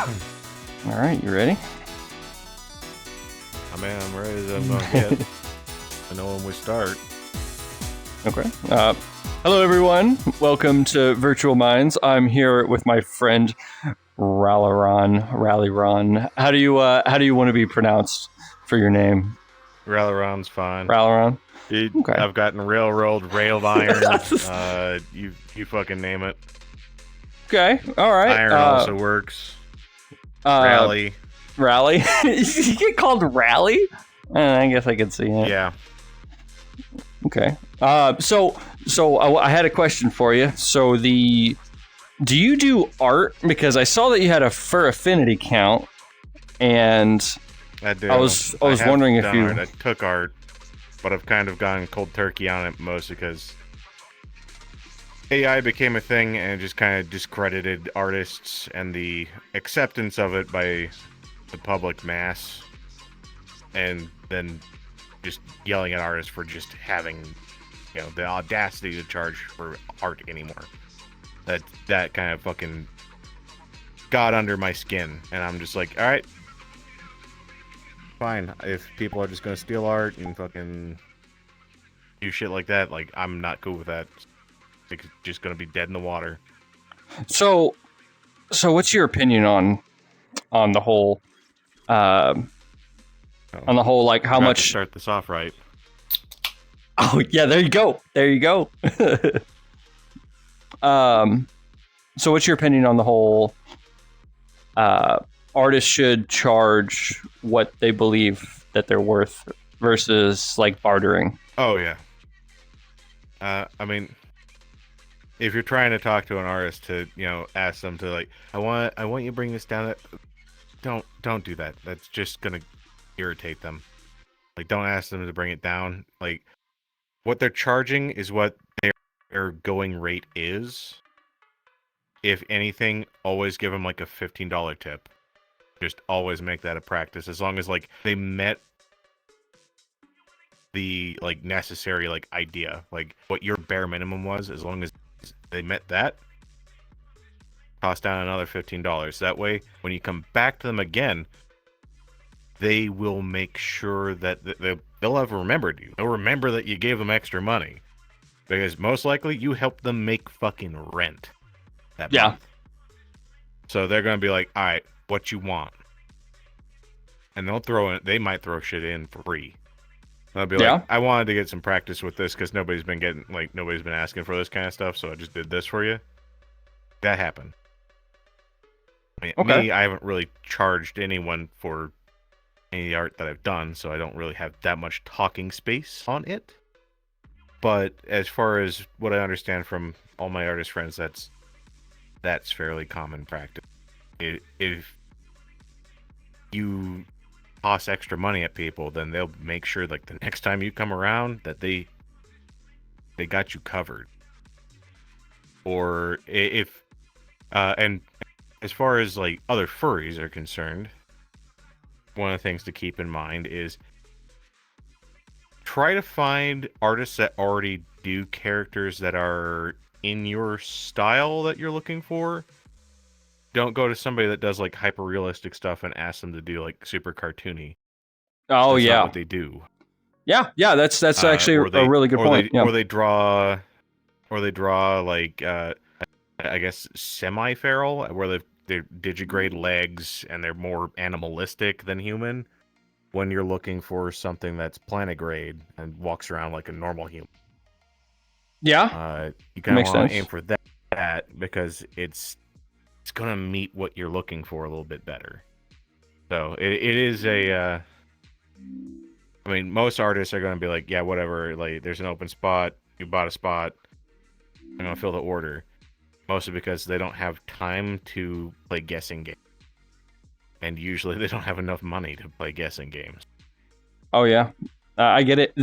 All right, you ready? I mean, I'm ready as I'm gonna get. I know when we start. Okay. Hello, everyone. Welcome to Virtual Minds. I'm here with my friend Ralliron. How do you want to be pronounced for your name? Ralliron's fine. Ralliron. Okay. I've gotten railroad, railed iron. You fucking name it. Okay. All right. Iron also works. Rally. You get called Rally? I guess I could see it. Yeah. Okay. So I had a question for you. So do you do art? Because I saw that you had a Furafinity count, and I do. I was wondering if you. I took art, but I've kind of gone cold turkey on it mostly because AI became a thing and it just kind of discredited artists and the acceptance of it by the public mass, and then just yelling at artists for just having, the audacity to charge for art anymore. That kind of fucking got under my skin, and I'm just like, all right, fine. If people are just gonna steal art and fucking do shit like that, like, I'm not cool with that. It's just gonna be dead in the water. So what's your opinion on the whole like how much to start this off right? Oh yeah, there you go. So what's your opinion on the whole artists should charge what they believe that they're worth versus like bartering? Oh yeah. I mean, if you're trying to talk to an artist to, ask them to, like, I want you to bring this down, don't do that. That's just gonna irritate them. Like, don't ask them to bring it down. Like, what they're charging is what their going rate is. If anything, always give them like a $15 tip. Just always make that a practice. As long as, like, they met the, like, necessary, like, idea, like what your bare minimum was, as long as they met that, toss down another $15. That way, when you come back to them again, they will make sure that they'll have remembered you. They'll remember that you gave them extra money, because most likely you helped them make fucking rent that month. So they're gonna be like, all right, what you want? And they might throw shit in for free. They'll be like, I wanted to get some practice with this because nobody's been asking for this kind of stuff, so I just did this for you. That happened. I haven't really charged anyone for any art that I've done, so I don't really have that much talking space on it. But as far as what I understand from all my artist friends, that's fairly common practice. If you toss extra money at people, then they'll make sure, like, the next time you come around that they got you covered. Or if and as far as, like, other furries are concerned, one of the things to keep in mind is try to find artists that already do characters that are in your style that you're looking for. Don't go to somebody that does, like, hyper realistic stuff and ask them to do, like, super cartoony. Oh, that's yeah, not what they do. Yeah, that's actually a really good point. Or they draw like I guess semi-feral, where they're digigrade legs and they're more animalistic than human. When you're looking for something that's plantigrade and walks around like a normal human, you kind of want to aim for that because it's gonna meet what you're looking for a little bit better. So it is a. I mean, most artists are gonna be like, yeah, whatever. Like, there's an open spot. You bought a spot. I'm gonna fill the order. Mostly because they don't have time to play guessing games. And usually they don't have enough money to play guessing games. Oh, yeah. I get it.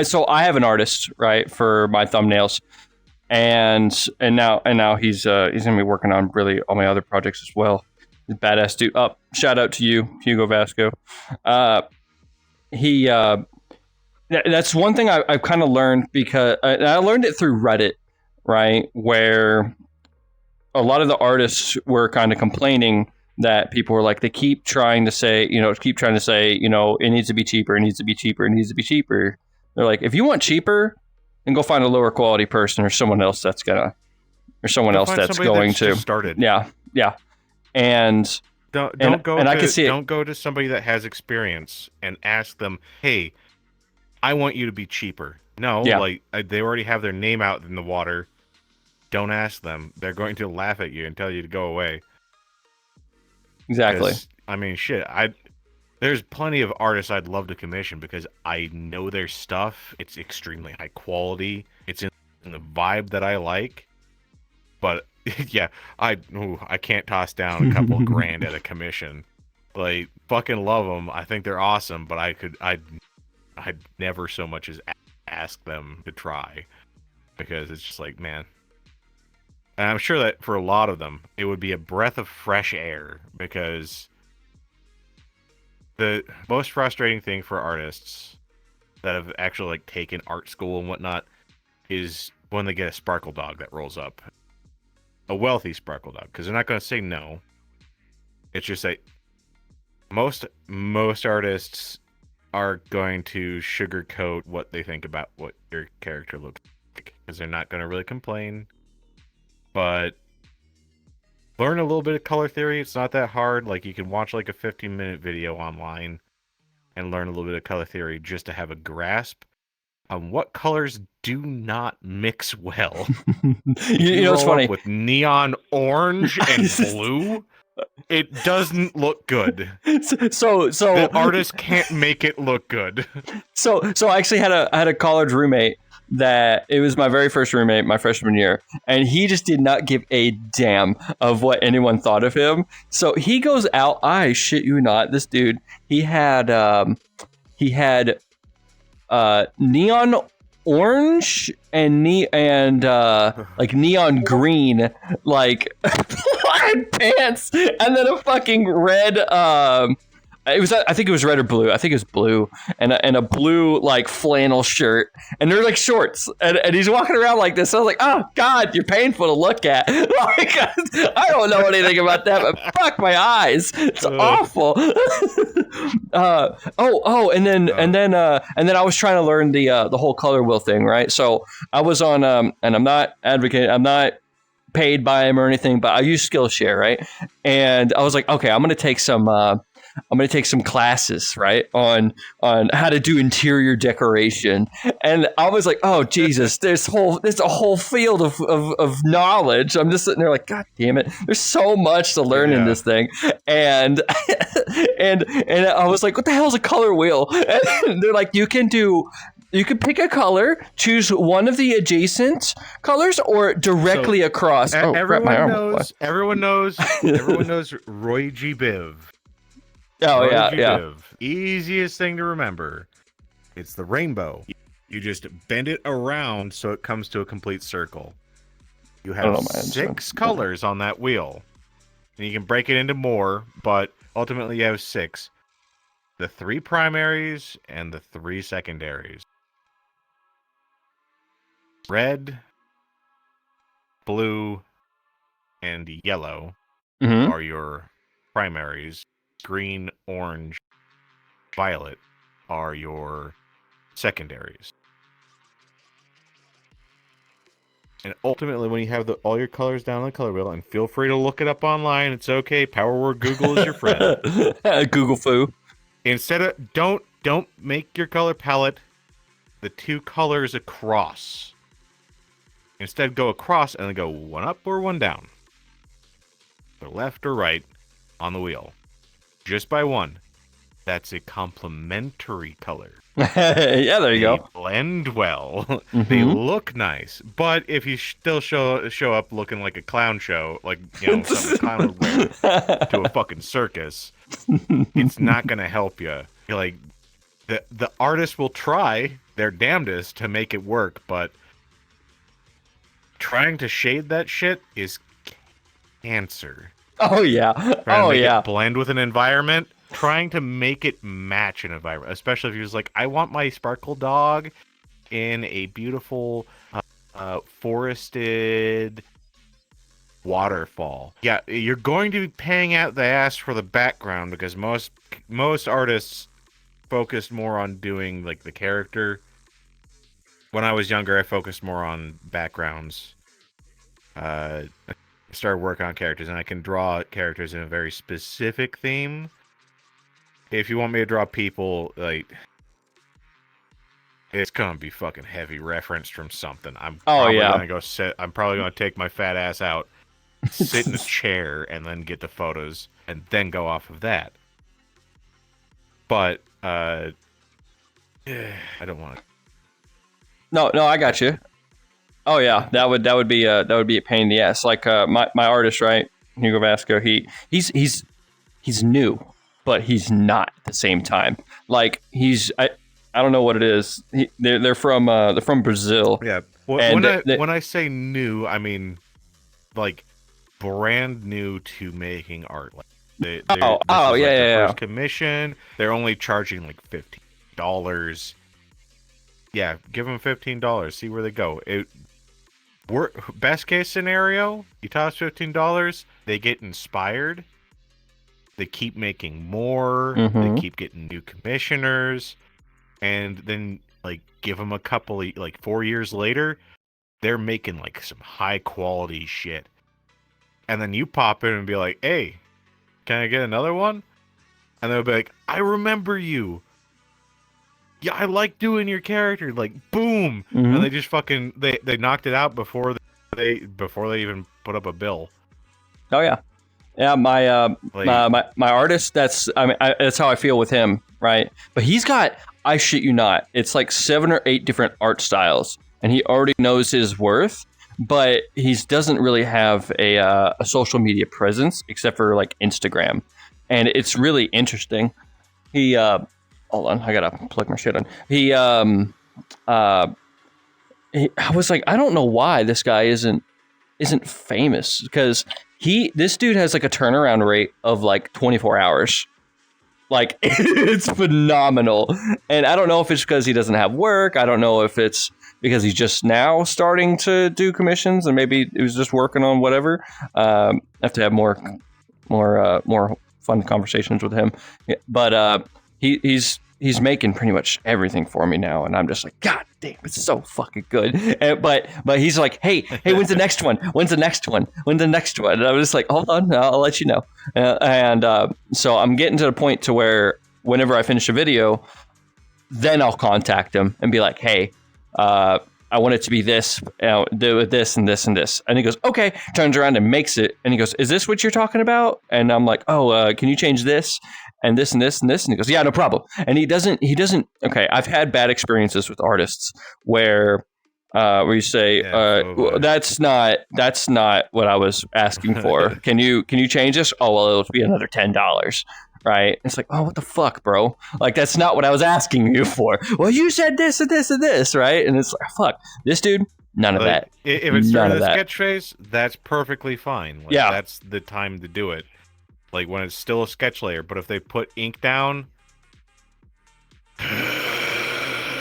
So I have an artist, right, for my thumbnails. And now he's gonna be working on really all my other projects as well. He's a badass dude. Shout out to you, Hugo Vasco. That's one thing I've kind of learned, because I learned it through Reddit, right? Where a lot of the artists were kind of complaining that people were like, they keep trying to say, it needs to be cheaper, it needs to be cheaper, it needs to be cheaper. They're like, if you want cheaper, then go find a lower quality person or someone else that's going to. Started. Yeah. And don't go to somebody that has experience and ask them, hey, I want you to be cheaper. No, they already have their name out in the water. Don't ask them. They're going to laugh at you and tell you to go away. Exactly. I mean, shit. There's plenty of artists I'd love to commission because I know their stuff. It's extremely high quality. It's in the vibe that I like. But yeah, I can't toss down a couple grand at a commission. Like, fucking love them. I think they're awesome, but I'd never so much as ask them to try, because it's just like, man. And I'm sure that for a lot of them, it would be a breath of fresh air, because the most frustrating thing for artists that have actually like taken art school and whatnot is when they get a sparkle dog that rolls up. A wealthy sparkle dog, because they're not going to say no. It's just that most artists are going to sugarcoat what they think about what your character looks like, because they're not going to really complain. But learn a little bit of color theory. It's not that hard. Like, you can watch like a 15-minute video online and learn a little bit of color theory just to have a grasp on what colors do not mix well. you know what's funny? With neon orange and blue, it doesn't look good. So the artist can't make it look good. So I actually had a college roommate that it was my very first roommate my freshman year, and he just did not give a damn of what anyone thought of him. So he goes out, I shit you not, this dude, he had neon orange and like neon green, like plaid pants, and then a fucking red I think it was red or blue. I think it was blue, and a blue like flannel shirt, and they're like shorts, and he's walking around like this. I was like, oh god, you're painful to look at. Like, I don't know anything about that, but fuck my eyes, it's awful. And then I was trying to learn the whole color wheel thing, right? So I was on and I'm not advocating, I'm not paid by him or anything, but I use Skillshare, right? And I was like, okay, I'm gonna take some classes, right, on how to do interior decoration. And I was like, oh Jesus, there's a whole field of knowledge. I'm just sitting there like, god damn it, there's so much to learn in this thing. And and I was like, what the hell is a color wheel? And they're like, you can pick a color, choose one of the adjacent colors, or directly across. Everyone knows Roy G. Biv. Oh, yeah. Easiest thing to remember. It's the rainbow. You just bend it around so it comes to a complete circle. You have 6 colors on that wheel. And you can break it into more, but ultimately you have 6. The 3 primaries and the 3 secondaries. Red, blue, and yellow are your primaries. Green, orange, violet are your secondaries. And ultimately, when you have all your colors down on the color wheel, and feel free to look it up online, it's okay. Power word Google is your friend. Google foo. Instead of don't make your color palette the 2 colors across. Instead, go across and then go 1 up or 1 down, or left or right on the wheel. Just by 1. That's a complementary color. Yeah, there you go. Blend well. They look nice. But if you still show up looking like a clown show, like, something a clown would wear to a fucking circus, it's not going to help you. You're like, the artist will try their damnedest to make it work, but trying to shade that shit is cancer. Oh yeah. It blend with an environment, trying to make it match an environment, especially if you're just like, I want my sparkle dog in a beautiful forested waterfall. Yeah, you're going to be paying out the ass for the background because most artists focused more on doing like the character. When I was younger, I focused more on backgrounds. I started working on characters, and I can draw characters in a very specific theme. If you want me to draw people, like, it's gonna be fucking heavy referenced from something. I'm probably gonna take my fat ass out, sit in a chair, and then get the photos, and then go off of that. But I don't want to. No, I got you. Oh yeah, that would be a pain in the ass. Like my artist, right, Hugo Vasco. He's new, but he's not at the same time. Like I don't know what it is. They're from Brazil. Yeah. When I say new, I mean like brand new to making art. Like first commission. They're only charging like $15. Yeah, give them $15. See where they go. Best case scenario, you toss $15. They get inspired. They keep making more. They keep getting new commissioners. And then, like, give them a couple of, like, 4 years later, they're making, like, some high-quality shit. And then you pop in and be like, hey, can I get another one? And they'll be like, I remember you. Yeah, I like doing your character. Like, boom. And they just fucking, they knocked it out before they even put up a bill. Oh, yeah. Yeah, my artist, that's how I feel with him, right? But he's got, I shit you not, it's like 7 or 8 different art styles, and he already knows his worth, but he doesn't really have a social media presence except for like Instagram, and it's really interesting. He hold on, I gotta plug my shit on. I was like, I don't know why this guy isn't famous, because this dude has like a turnaround rate of like 24 hours. Like, it's phenomenal. And I don't know if it's because he doesn't have work. I don't know if it's because he's just now starting to do commissions and maybe he was just working on whatever. I have to have more fun conversations with him. Yeah, but he's making pretty much everything for me now, and I'm just like, God damn, it's so fucking good. But he's like, hey, when's the next one? When's the next one? And I was just like, hold on, I'll let you know. So I'm getting to the point to where whenever I finish a video, then I'll contact him and be like, hey, I want it to be this, do it this and this and this. And he goes, okay, turns around and makes it. And he goes, is this what you're talking about? And I'm like, can you change this and this and this and this? And he goes, yeah, no problem. And he doesn't, okay, I've had bad experiences with artists where you say, that's not what I was asking for. Can you change this? Oh, well, it'll be another $10. Right? It's like, oh, what the fuck, bro? Like, that's not what I was asking you for. Well, you said this and this and this, right? And it's like, fuck, this dude, none of that. If it's during the sketch phase, that's perfectly fine. Like, yeah, that's the time to do it. Like when it's still a sketch layer. But if they put ink down,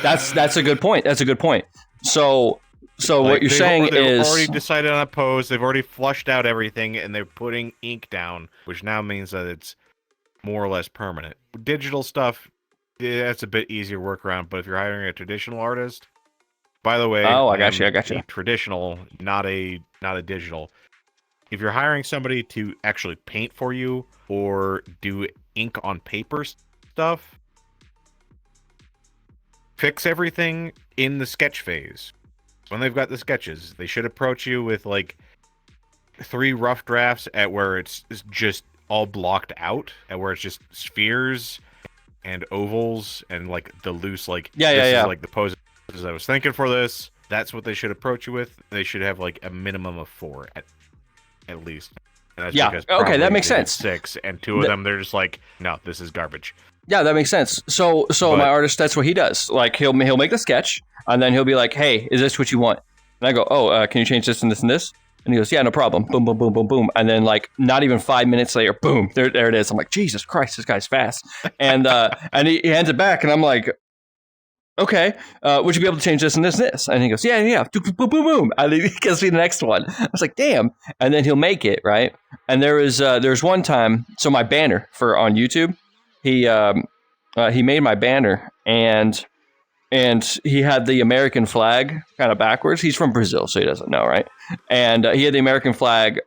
that's a good point. That's a good point. So what you're saying is they've already decided on a pose. They've already flushed out everything, and they're putting ink down, which now means that it's more or less permanent. Digital stuff, that's a bit easier workaround. But if you're hiring a traditional artist, by the way, I got you. Traditional, not a digital. If you're hiring somebody to actually paint for you or do ink on paper stuff, fix everything in the sketch phase. When they've got the sketches, they should approach you with like 3 rough drafts at where it's just all blocked out, and where it's just spheres and ovals and like the loose, like, this is like the poses I was thinking for this. That's what they should approach you with. They should have like a minimum of 4 at least. And that's okay, that makes sense. 6, and 2 of them, they're just like, no, this is garbage. Yeah, that makes sense. So my artist, that's what he does. Like, he'll make the sketch, and then he'll be like, hey, is this what you want? And I go, can you change this and this and this? And he goes, yeah, no problem. Boom, boom, boom, boom, boom. And then, like, not even 5 minutes later, boom, there it is. I'm like, Jesus Christ, this guy's fast. And he hands it back, and I'm like, okay, would you be able to change this and this and this? And he goes, yeah. Boom, boom, boom, boom. And he gives me the next one. I was like, damn. And then he'll make it, right? And there's one time, so my banner for on YouTube, he made my banner, and he had the American flag kind of backwards. He's from Brazil, so he doesn't know, right? And he had the American flag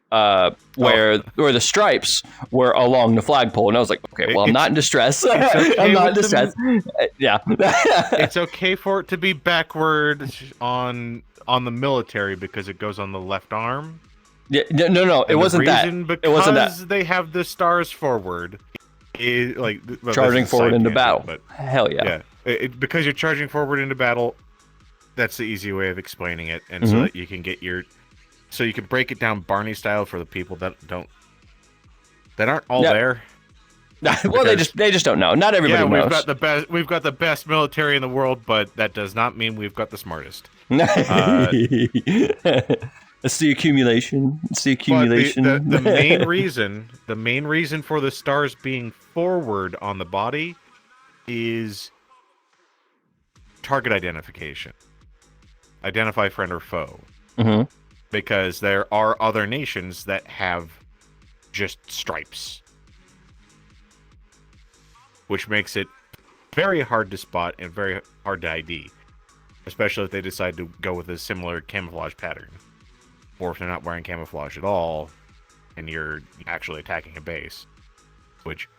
where the stripes were along the flagpole. And I was like, okay, well, I'm not in distress. Okay I'm not in distress. Yeah. It's okay for it to be backward on the military because it goes on the left arm. Yeah, no, it wasn't that. It wasn't that. Because they have the stars forward. Charging forward into battle. But hell yeah. Because you're charging forward into battle, that's the easy way of explaining it, and so that you can get so you can break it down Barney style for the people that aren't all there. Well, they just don't know. Not everybody knows. We've got the best military in the world, but that does not mean we've got the smartest. It's the accumulation. The main reason for the stars being forward on the body is target identification. Identify friend or foe. Because there are other nations that have just stripes, which makes it very hard to spot and very hard to ID, especially if they decide to go with a similar camouflage pattern, or if they're not wearing camouflage at all and you're actually attacking a base, which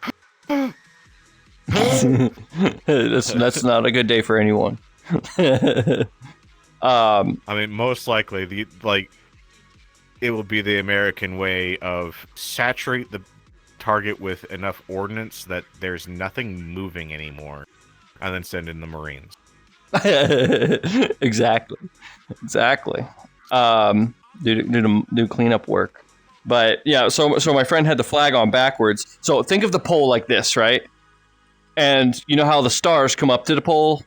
that's not a good day for anyone. I mean, most likely it will be the American way of saturate the target with enough ordnance that there's nothing moving anymore, and then send in the Marines. Exactly. Do cleanup work. But yeah, so my friend had the flag on backwards. So think of the pole like this, right? And you know how the stars come up to the pole,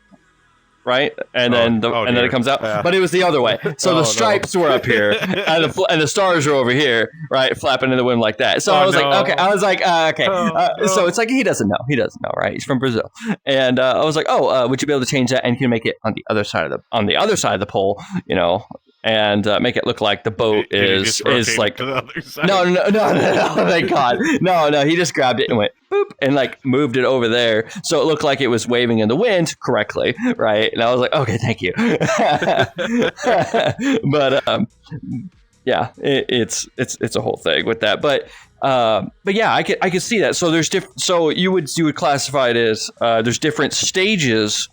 right? And then it comes out. But it was the other way. So the stripes were up here, and the stars were over here, right, flapping in the wind like that. So I was like, okay. So it's like he doesn't know, right? He's from Brazil, and I was like, would you be able to change that and you can make it on the other side of the pole, you know? And make it look like the boat is like to the other side? No, thank God, no. He just grabbed it and went boop and like moved it over there, so it looked like it was waving in the wind correctly, right? And I was like, okay, thank you. But yeah, it's a whole thing with that. But yeah, I could see that. So there's so you would classify it as there's different stages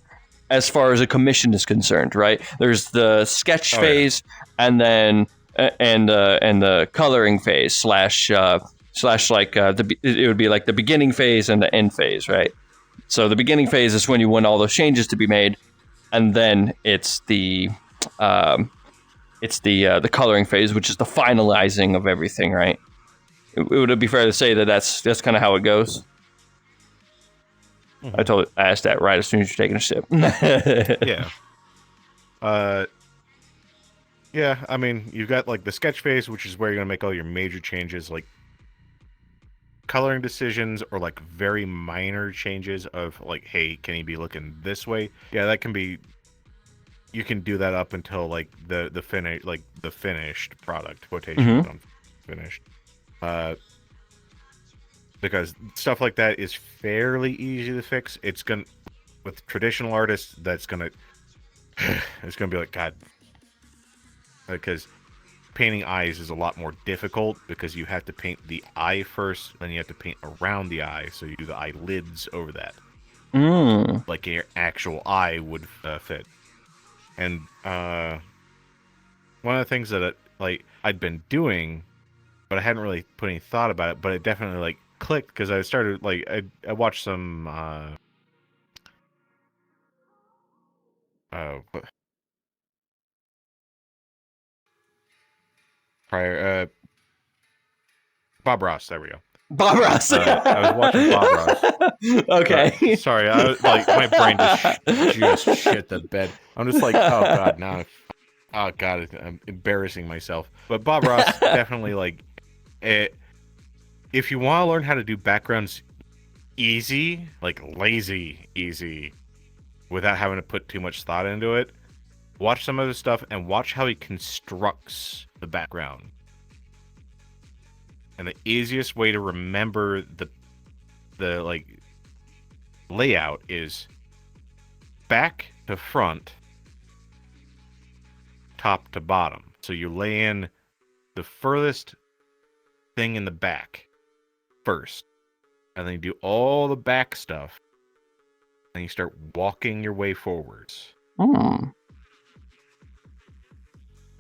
as far as a commission is concerned, right? There's the sketch phase, and then and the coloring phase slash like it would be like the beginning phase and the end phase, right? So the beginning phase is when you want all those changes to be made, and then it's the coloring phase, which is the finalizing of everything, right? Would it be fair to say that that's kind of how it goes? I asked that right as soon as you're taking a sip. Yeah. Yeah, I mean, you've got like the sketch phase, which is where you're going to make all your major changes, like coloring decisions or like very minor changes of like, hey, can he be looking this way? Yeah, that can be, you can do that up until like the finished product, quotations on finished. Because stuff like that is fairly easy to fix. It's gonna, with traditional artists, it's gonna be like, God, because painting eyes is a lot more difficult because you have to paint the eye first, then you have to paint around the eye, so you do the eyelids over that, like your actual eye would fit. And one of the things that I'd been doing, but I hadn't really put any thought about it, but it definitely like clicked because I started like I watched some Bob Ross. There we go. Bob Ross. I was watching Bob Ross. Okay. Sorry, I was like, my brain just shit the bed. I'm just like, oh God, now. Oh God, I'm embarrassing myself. But Bob Ross definitely like it. If you want to learn how to do backgrounds easy, like lazy easy, without having to put too much thought into it. Watch some of his stuff and watch how he constructs the background. And the easiest way to remember the like layout is back to front, top to bottom. So you lay in the furthest thing in the back first, and then you do all the back stuff, and you start walking your way forwards.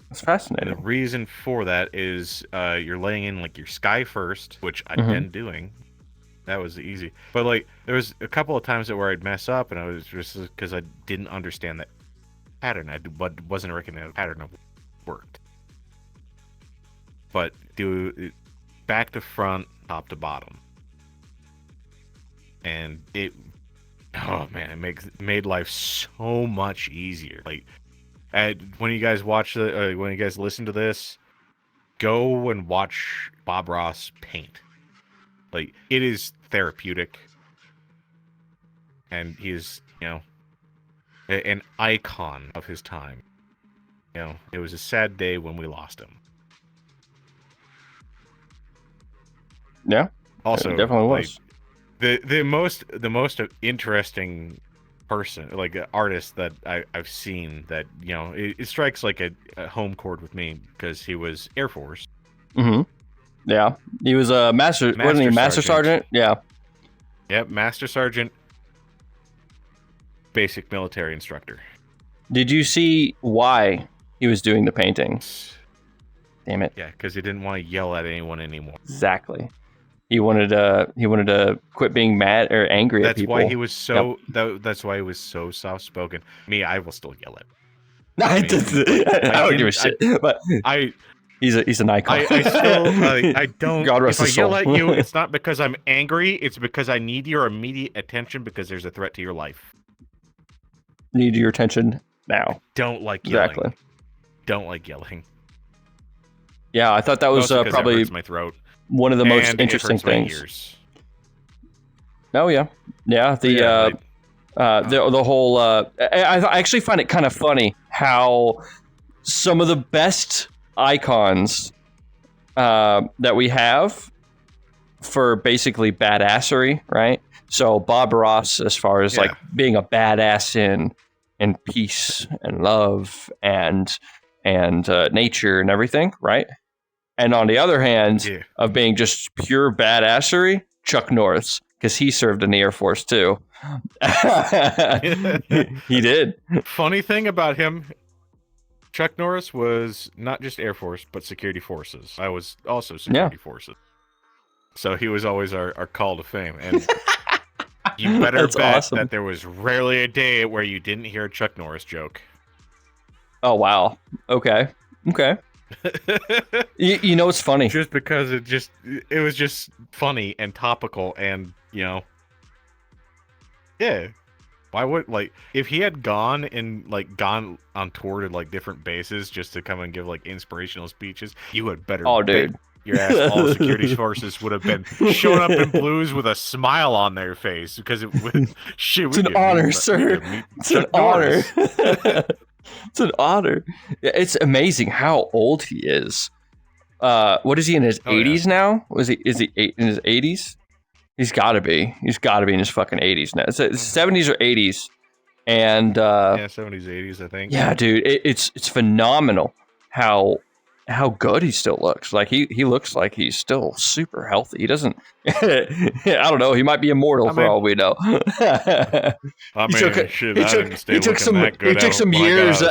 That's fascinating. And the reason for that is you're laying in like your sky first, which I've been doing. That was easy. But like there was a couple of times where I'd mess up, and I was just because I didn't understand that pattern. I wasn't recognizing the pattern of worked. But do it back to front, top to bottom, and it. Oh man, it made life so much easier. Like. When you guys when you guys listen to this, go and watch Bob Ross paint. Like, it is therapeutic. And he is, an icon of his time. It was a sad day when we lost him. Yeah. Also, it definitely was. The most interesting person, like artist that I've seen that it strikes like a home chord with me because he was Air Force. Yeah, he was a master wasn't he? Master Sergeant. Yeah. Yep, Master Sergeant, basic military instructor. Did you see why he was doing the paintings? Damn it. Yeah, because he didn't want to yell at anyone anymore. Exactly. He wanted to quit being mad or angry at people. That's why he was so. That's why he was so soft spoken. Me, I will still yell at him. I don't give a shit. But he's an icon. I still I don't. God rest his soul. If I yell at you, it's not because I'm angry. It's because I need your immediate attention because there's a threat to your life. Need your attention now. Don't like yelling. Exactly. Don't like yelling. Yeah, I thought that was probably it hurts my throat. One of the most interesting things. Oh yeah, the whole. I actually find it kind of funny how some of the best icons that we have for basically badassery, right? So Bob Ross, as far as like being a badass in peace and love and nature and everything, right? And on the other hand, of being just pure badassery, Chuck Norris, because he served in the Air Force too. He did. Funny thing about him, Chuck Norris was not just Air Force, but security forces. I was also security forces. So he was always our call to fame. And you better bet that there was rarely a day where you didn't hear a Chuck Norris joke. Oh, wow. Okay. You know what's funny? Just because it was just funny and topical and, yeah. Why would, like, if he had gone on tour to, like, different bases just to come and give, like, inspirational speeches, you had better dude. Your ass, all the security forces would have been showing up in blues with a smile on their face because it would, it's an honor, sir. It's an honor. It's an honor. It's amazing how old he is. What is he in his 80s now? Is he in his 80s? He's got to be. He's got to be in his fucking 80s now. It's 70s or 80s, and 70s, 80s, I think. Yeah, dude, it's phenomenal how good he still looks. Like he looks like he's still super healthy. He doesn't. I don't know. He might be immortal for all we know. He took some years.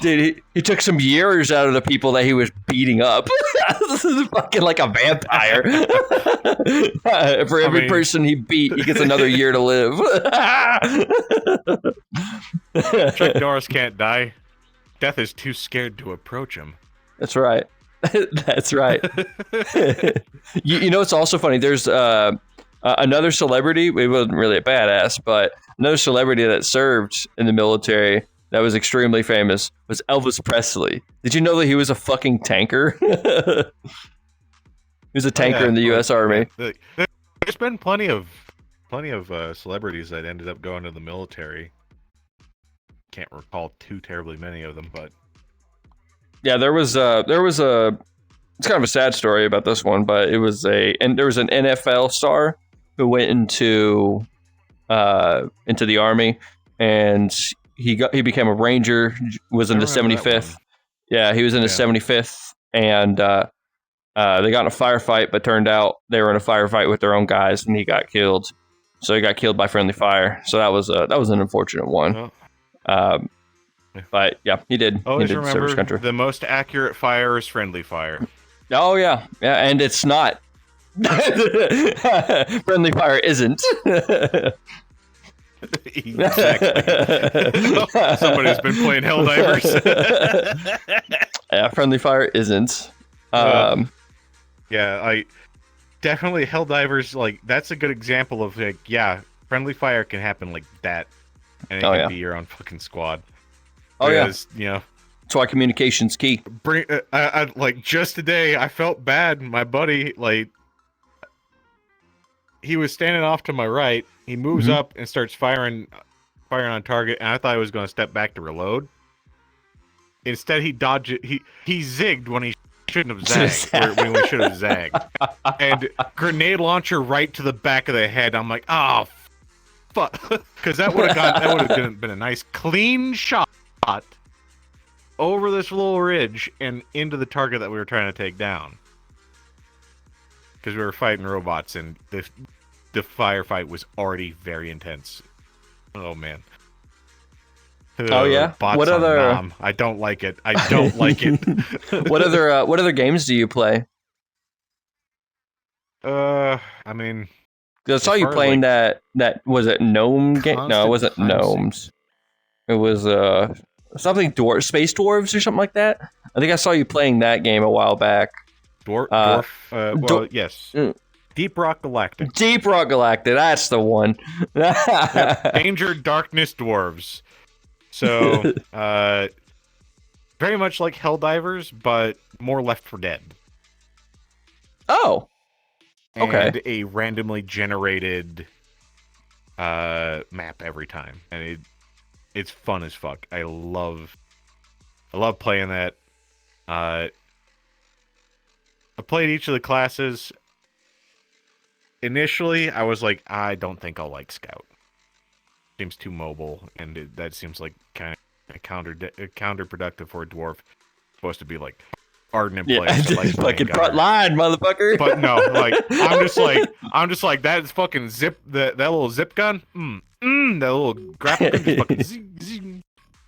Dude, he took some years out of the people that he was beating up. This is fucking like a vampire. For every person he beat, he gets another year to live. Chuck Norris can't die. Death is too scared to approach him. That's right. That's right. You know, it's also funny. There's another celebrity. It wasn't really a badass, but another celebrity that served in the military that was extremely famous was Elvis Presley. Did you know that he was a fucking tanker? He was a tanker in the U.S. Army. There's been plenty of celebrities that ended up going to the military. can't recall too terribly many of them, but yeah, there was a it's kind of a sad story about this one, but there was an NFL star who went into the army, and he became a ranger. Was in the 75th. Yeah, he was in the 75th, and they got in a firefight, but turned out they were in a firefight with their own guys, and he got killed. So he got killed by friendly fire. So that was an unfortunate one. But yeah, he did. Always he did remember, country. The most accurate fire is friendly fire. Oh yeah, and it's not. Friendly fire isn't. Exactly. Somebody's been playing Helldivers. Yeah, friendly fire isn't. Yeah, I definitely Helldivers. Like, that's a good example of, like, yeah, friendly fire can happen like that, and it can be your own fucking squad. Because, you know, that's why communication's key. Like, just today, I felt bad. My buddy, like, he was standing off to my right. He moves up and starts firing on target, and I thought he was going to step back to reload. Instead, he dodged it. He zigged when he shouldn't have zagged. When we should have zagged. And grenade launcher right to the back of the head. I'm like, oh, fuck, because that would have been a nice clean shot over this little ridge and into the target that we were trying to take down. Because we were fighting robots, and the firefight was already very intense. Oh man. Oh yeah. What other? I don't like it. I don't like it. What other games do you play? I mean, I saw you playing that was it Gnome game? No, it wasn't Gnomes. It was something Space Dwarves or something like that. I think I saw you playing that game a while back. Yes. Deep Rock Galactic. Deep Rock Galactic, that's the one. Danger Darkness Dwarves. So, very much like Helldivers, but more Left 4 Dead. Oh. Okay. And a randomly generated map every time. And it's fun as fuck. I love playing that. I played each of the classes. Initially, I was like, I don't think I'll like Scout. Seems too mobile, and that seems like kind of counterproductive for a dwarf. Supposed to be like ardent in place, like fucking front line, motherfucker. But no, like I'm just like that is fucking that little zip gun. That little grapple gun, just fucking zing.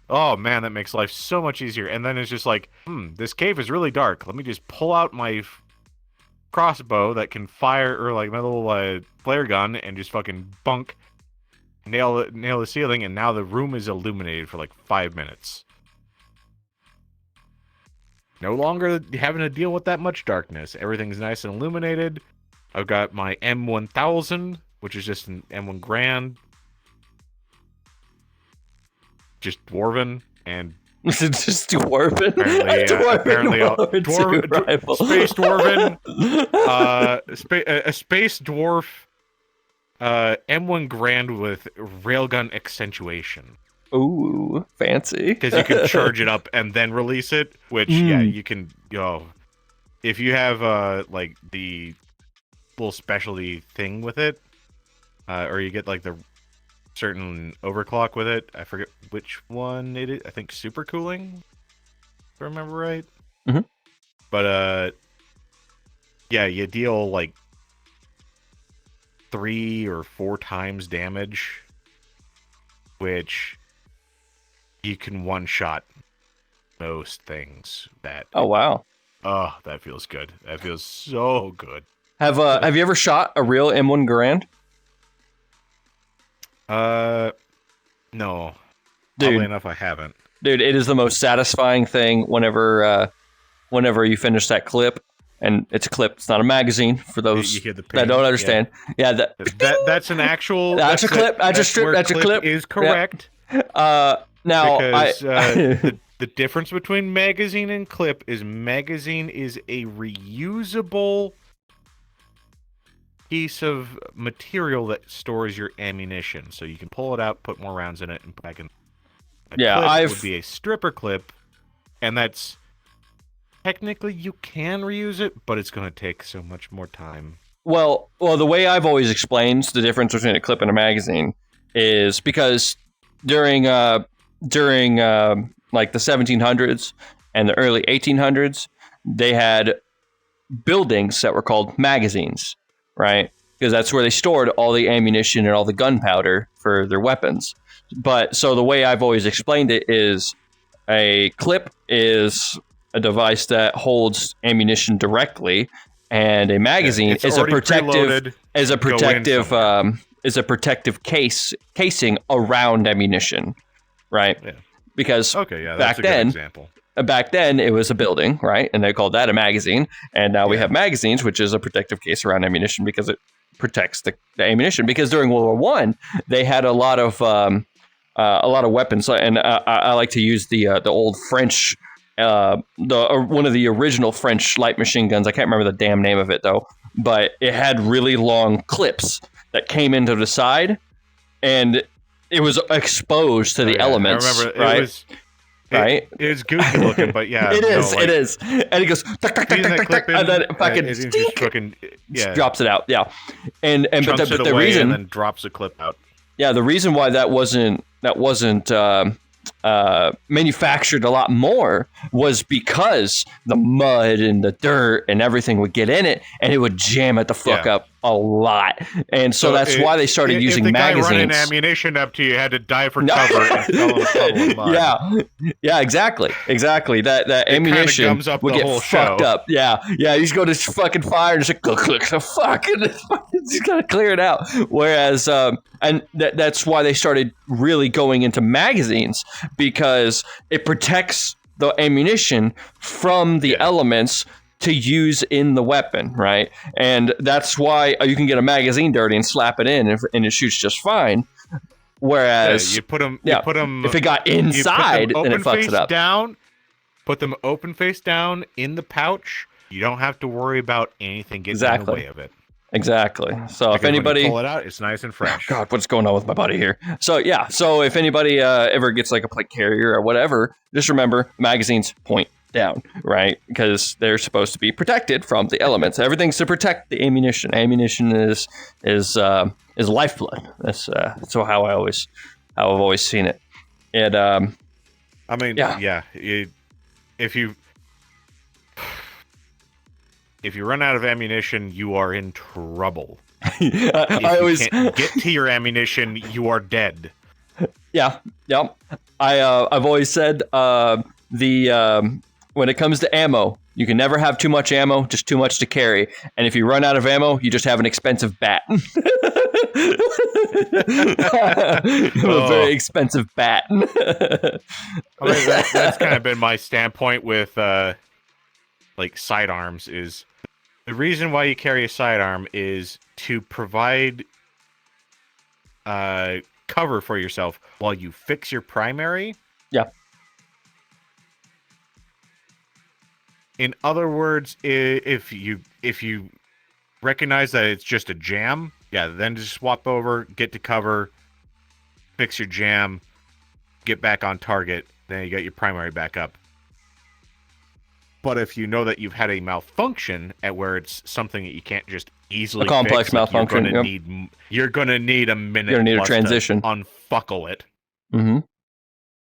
Oh man, that makes life so much easier. And then it's just like, this cave is really dark. Let me just pull out my crossbow that can fire, or like my little flare gun, and just fucking bunk, nail the ceiling, and now the room is illuminated for like 5 minutes. No longer having to deal with that much darkness. Everything's nice and illuminated. I've got my M1000, which is just an M1 Grand, just dwarven, and just dwarven. Apparently, space dwarven, a space dwarf, M1 Grand with railgun accentuation. Ooh, fancy! Because you can charge it up and then release it. Which you can. If you have like the little specialty thing with it, or you get like the certain overclock with it. I forget which one it is. I think super cooling, if I remember right. Mm-hmm. But yeah, you deal like 3 or 4 times damage, which you can one-shot most things. Oh wow! Oh, that feels good. That feels so good. Have you ever shot a real M1 Garand? No. Dude, oddly enough, I haven't. Dude, it is the most satisfying thing whenever you finish that clip, and it's a clip. It's not a magazine for those that don't understand. Yeah, that's an actual. That's a clip. That's a clip. Is correct. Yeah. Now, because the difference between magazine and clip is magazine is a reusable piece of material that stores your ammunition, so you can pull it out, put more rounds in it, and put back in. clip would be a stripper clip, and that's technically you can reuse it, but it's going to take so much more time. Well, the way I've always explained the difference between a clip and a magazine is because during like the 1700s and the early 1800s, they had buildings that were called magazines, right? Because that's where they stored all the ammunition and all the gunpowder for their weapons. But so the way I've always explained it is a clip is a device that holds ammunition directly, and a magazine is a protective casing around ammunition, right? Yeah. Because back then it was a building, right? And they called that a magazine. And now we have magazines, which is a protective case around ammunition because it protects the ammunition. Because during World War I, they had a lot of weapons, and I like to use the old French, one of the original French light machine guns. I can't remember the damn name of it though, but it had really long clips that came into the side, and it was exposed to the elements. I remember right? It was. Right, it was goofy looking, but yeah, it is, and it goes, and then fucking drops it out, and but the reason, and then drops the clip out. Yeah, the reason why that wasn't manufactured a lot more was because the mud and the dirt and everything would get in it, and it would jam it the fuck up a lot. And so that's why they started using magazines. If the guy running ammunition up to you had to dive for cover and fell in a puddle of mud. Yeah, exactly. That ammunition would get fucked up. Yeah, you just go to fucking fire and just click, fucking just gotta clear it out. Whereas, and that's why they started really going into magazines, because it protects the ammunition from the elements to use in the weapon, right? And that's why you can get a magazine dirty and slap it in, and it shoots just fine. Whereas you put them, if it got inside, then it fucks it up. Put them open face down in the pouch. You don't have to worry about anything getting in the way of it. Exactly. So if anybody pull it out, it's nice and fresh. Oh God, what's going on with my body here? So if anybody ever gets like a plate carrier or whatever, just remember magazines point down, right? Because they're supposed to be protected from the elements. Everything's to protect the ammunition. Ammunition is lifeblood. That's how I've always seen it. And I mean, if you run out of ammunition, you are in trouble. If you can't get to your ammunition, you are dead. Yeah. I've always said when it comes to ammo, you can never have too much ammo, just too much to carry. And if you run out of ammo, you just have an expensive bat. A very expensive bat. I mean, that's kind of been my standpoint with like sidearms. Is the reason why you carry a sidearm is to provide cover for yourself while you fix your primary. Yeah. In other words, if you recognize that it's just a jam, then just swap over, get to cover, fix your jam, get back on target, then you got your primary back up. But if you know that you've had a malfunction at where it's something that you can't just easily fix, a complex malfunction, you're gonna need a minute. You're gonna need a transition. To unfuckle it. Mm-hmm.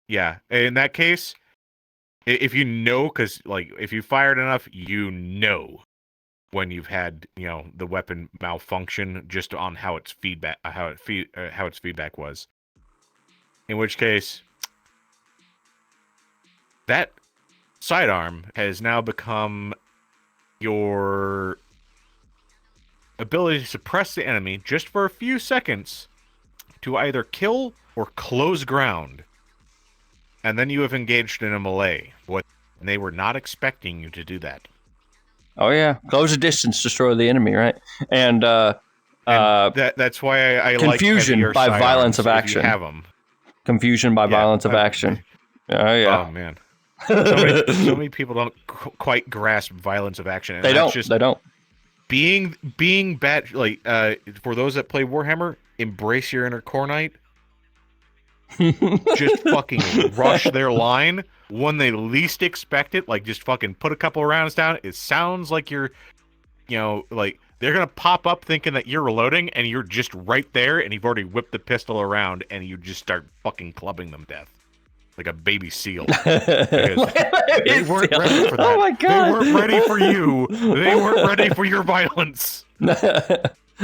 Yeah, in that case, if you know, because like if you fired enough, you know when you've had the weapon malfunction just on how its feedback was. In which case, that sidearm has now become your ability to suppress the enemy just for a few seconds to either kill or close ground. And then you have engaged in a melee. And they were not expecting you to do that. Oh yeah, close a distance, destroy the enemy, right? And that's why I confusion like by violence of action. Have them. Confusion by violence of action. Oh yeah. Oh man. So many people don't quite grasp violence of action. And they don't. Being bad, like for those that play Warhammer, embrace your inner core knight. just fucking rush their line when they least expect it. Like, just fucking put a couple of rounds down. It sounds like you're, like, they're going to pop up thinking that you're reloading, and you're just right there, and you've already whipped the pistol around, and you just start fucking clubbing them death. Like a baby seal. They weren't ready for that. Oh my God. They weren't ready for you. They weren't ready for your violence.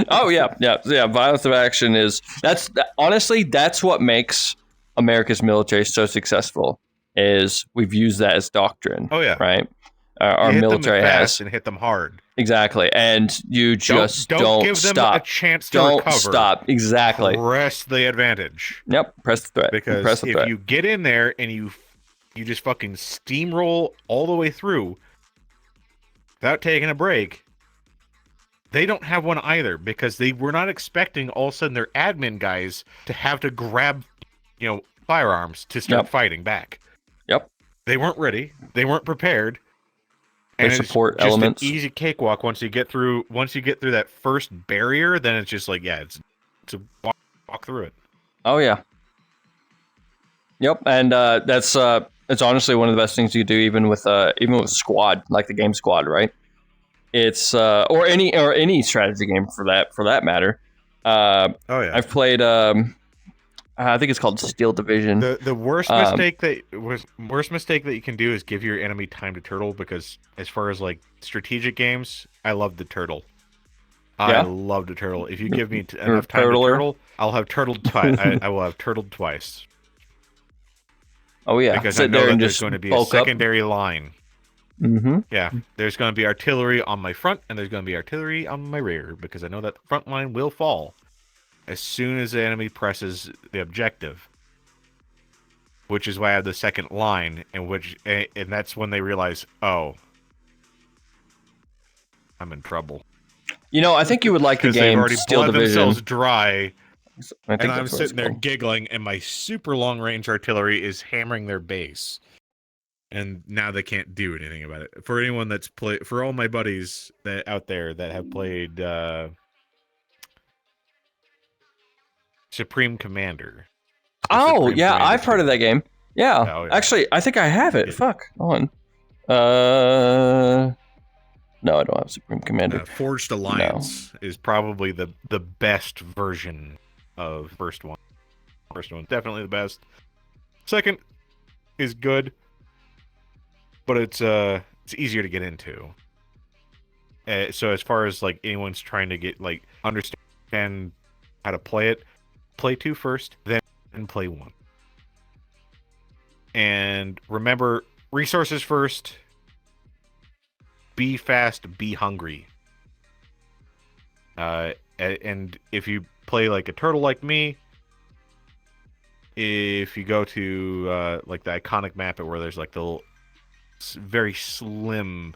Oh yeah. Violence of action honestly, that's what makes America's military so successful. Is we've used that as doctrine. Oh yeah. Right. Our military has and hit them hard. Exactly, and you just don't give them stop. a chance to recover. Don't stop. Exactly. Press the advantage. Yep. Press the threat. Because if you get in there and you just fucking steamroll all the way through without taking a break, they don't have one either, because they were not expecting all of a sudden their admin guys to have to grab, firearms to start fighting back. Yep. They weren't ready. They weren't prepared. And support elements. An easy cakewalk once you get through that first barrier. Then it's just like, it's a walk through it. Oh yeah. Yep, and that's it's honestly one of the best things you do, even with squad, like the game Squad, right? It's or any strategy game for that matter. I've played. I think it's called Steel Division. The worst mistake that you can do is give your enemy time to turtle, because as far as like strategic games, I love the turtle. I love the turtle. If you give me enough time to turtle, I'll have turtled twice. I will have turtled twice. Oh yeah, because I know that there's going to be a secondary line. Mm-hmm. Yeah, there's going to be artillery on my front, and there's going to be artillery on my rear, because I know that the front line will fall as soon as the enemy presses the objective, which is why I have the second line, and that's when they realize, oh, I'm in trouble. I think you would like the game Steel Division. Themselves dry, and I'm sitting there giggling, and my super long range artillery is hammering their base, and now they can't do anything about it. For anyone that's played, for all my buddies that out there that have played Supreme Commander. Oh, yeah, I've heard of that game. Yeah. Oh, yeah. Actually, I think I have it. Fuck. Hold on. No, I don't have Supreme Commander. Forged Alliance is probably the best version of first one. First one, definitely the best. Second is good, but it's easier to get into. So as far as like anyone's trying to get like understand how to play it, play 2 first, then play 1. And remember, resources first. Be fast, be hungry. And if you play like a turtle like me, if you go to like the iconic map where there's like the little, very slim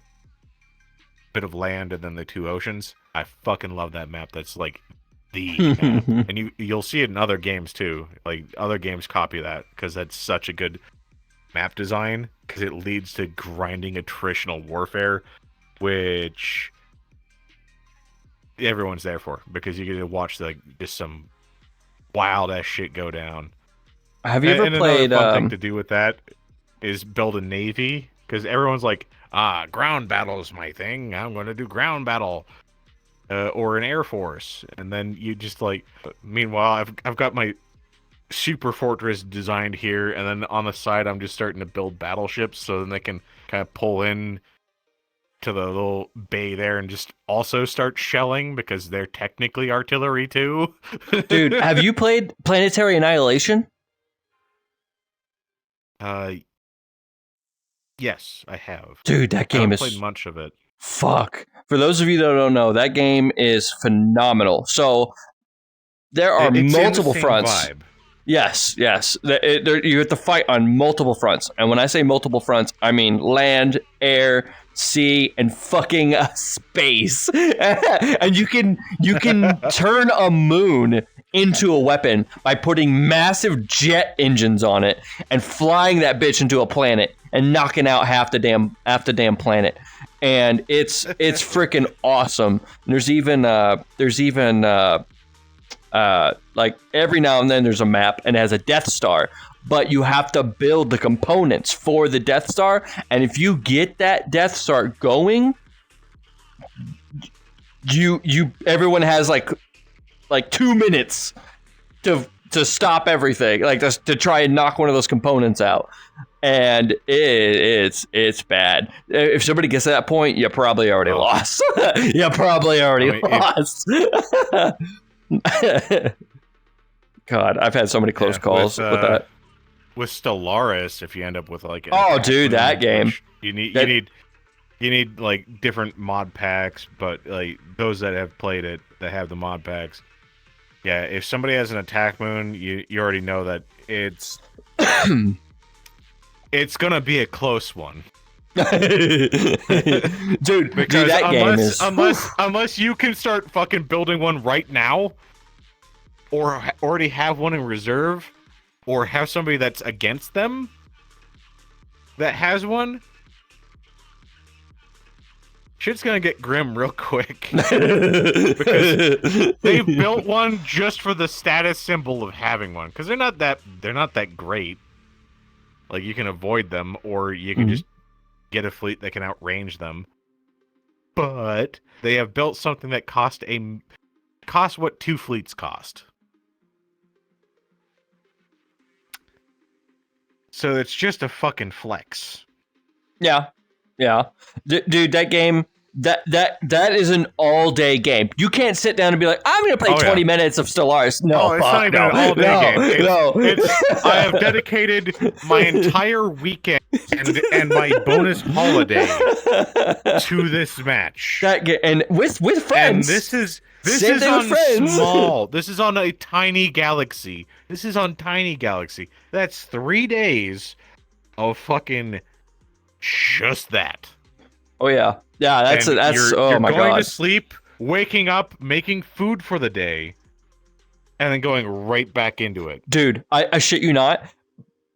bit of land and then the 2 oceans, I fucking love that map. That's like the map. And you'll see it in other games too. Like other games copy that because that's such a good map design, because it leads to grinding attritional warfare, which everyone's there for, because you get to watch like just some wild ass shit go down. Have you ever played? Another fun thing to do with that is build a navy, because everyone's like, ground battle is my thing. I'm going to do ground battle, or an air force, and then you just like. Meanwhile, I've got my super fortress designed here, and then on the side I'm just starting to build battleships, so then they can kind of pull in to the little bay there and just also start shelling, because they're technically artillery too. Dude, have you played Planetary Annihilation? Yes, I have. Dude, that game is... I haven't played much of it. Fuck. For those of you that don't know, that game is phenomenal. So there are multiple fronts. Vibe. Yes. You have to fight on multiple fronts. And when I say multiple fronts, I mean land, air, sea, and fucking space. And you can turn a moon into a weapon by putting massive jet engines on it and flying that bitch into a planet and knocking out half the damn planet. And it's freaking awesome. There's even Like every now and then there's a map and it has a Death Star, but you have to build the components for the Death Star. And if you get that Death Star going, everyone has like 2 minutes to stop everything, like to try and knock one of those components out. And it's bad. If somebody gets to that point, you probably already lost. You probably already lost. God, I've had so many close calls with that. With Stellaris, if you end up with like dude, that game you need like different mod packs, but like those that have played it that have the mod packs. Yeah, if somebody has an attack moon, you already know that it's it's gonna be a close one. dude, that game is unless you can start fucking building one right now, or already have one in reserve, or have somebody that's against them that has one. Shit's gonna get grim real quick. Because they built one just for the status symbol of having one. Because they're not that great. Like, you can avoid them, or you can just get a fleet that can outrange them. But they have built something that cost what 2 fleets cost. So it's just a fucking flex. Yeah. Dude, that game, that is an all-day game. You can't sit down and be like, I'm going to play 20 minutes of Stellaris. No, it's not even an all-day game. I have dedicated my entire weekend and my bonus holiday to this match. And with friends. And this is on small. This is on a tiny galaxy. That's 3 days of fucking just that. Oh yeah, that's you're oh my god. You're going to sleep, waking up, making food for the day, and then going right back into it. Dude, I shit you not.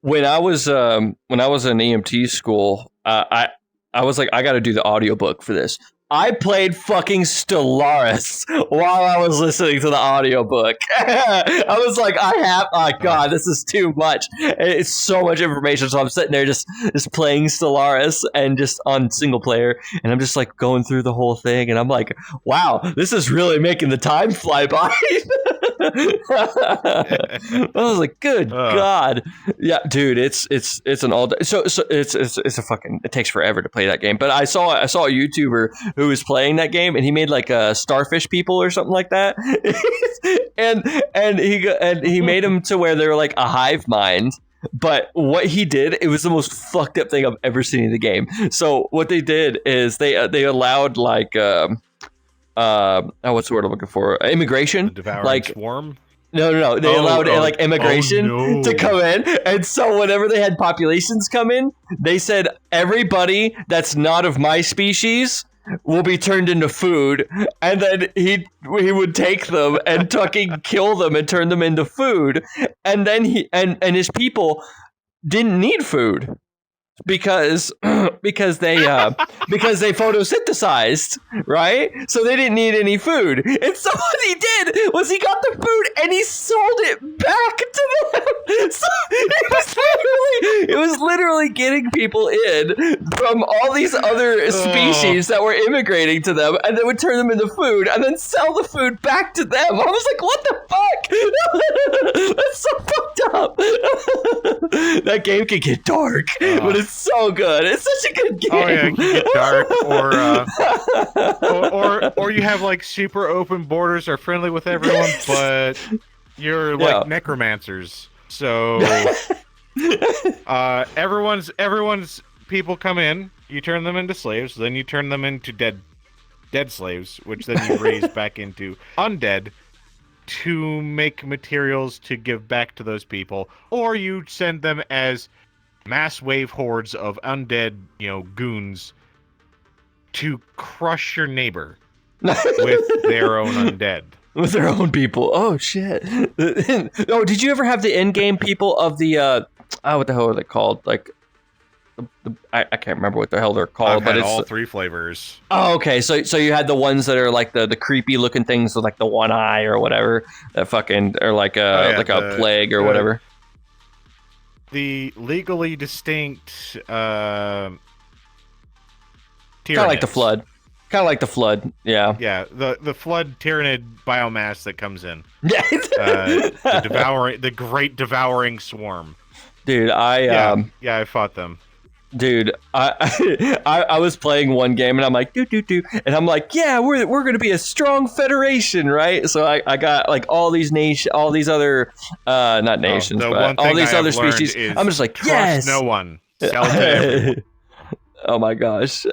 When I was in EMT school, I was like, I got to do the audiobook for this. I played fucking Stellaris while I was listening to the audiobook. I was like, God, this is too much. It's so much information. So I'm sitting there just playing Stellaris and just on single player. And I'm just like going through the whole thing. And I'm like, wow, this is really making the time fly by. I was like, good God. Yeah, dude, it's an all day. So it's a fucking, it takes forever to play that game. But I saw a YouTuber who was playing that game, and he made like a starfish people or something like that. and he made them to where they were like a hive mind. But what he did, it was the most fucked up thing I've ever seen in the game. So what they did is they allowed like what's the word I'm looking for? Immigration, the devouring like swarm. No. They allowed like immigration to come in, and so whenever they had populations come in, they said everybody that's not of my species will be turned into food, and then he would take them and fucking kill them and turn them into food, and then he and his people didn't need food. Because they photosynthesized, right? So they didn't need any food. And so what he did was he got the food and he sold it back to them. So it was literally getting people in from all these other species that were immigrating to them, and they would turn them into food and then sell the food back to them. I was like, what the fuck? That's so fucked up. That game can get dark, but it's so good. It's such a good game. Oh yeah, it can get dark, or you have like super open borders, are friendly with everyone, but you're like necromancers. So everyone's people come in, you turn them into slaves, then you turn them into dead slaves, which then you raise back into undead to make materials to give back to those people, or you send them as mass wave hordes of undead, goons to crush your neighbor with their own undead. With their own people. Oh, shit. Oh, did you ever have the in-game people of the, what the hell are they called? Like, I can't remember what the hell they're I've called, but had it's all 3 flavors. oh, okay. So you had the ones that are like the creepy looking things with like the one eye or whatever that fucking or like a plague or whatever. The legally distinct Kind of like the flood. Kind of like the flood. Yeah. Yeah, the flood tyrannid biomass that comes in. Yeah. The great devouring swarm. Dude, I fought them. Dude, I was playing one game and I'm like do, and I'm like, yeah, we're gonna be a strong federation, right? So I got like all these other not nations, but all these other species. I'm just like, yes, no one, sell to everyone. Oh my gosh,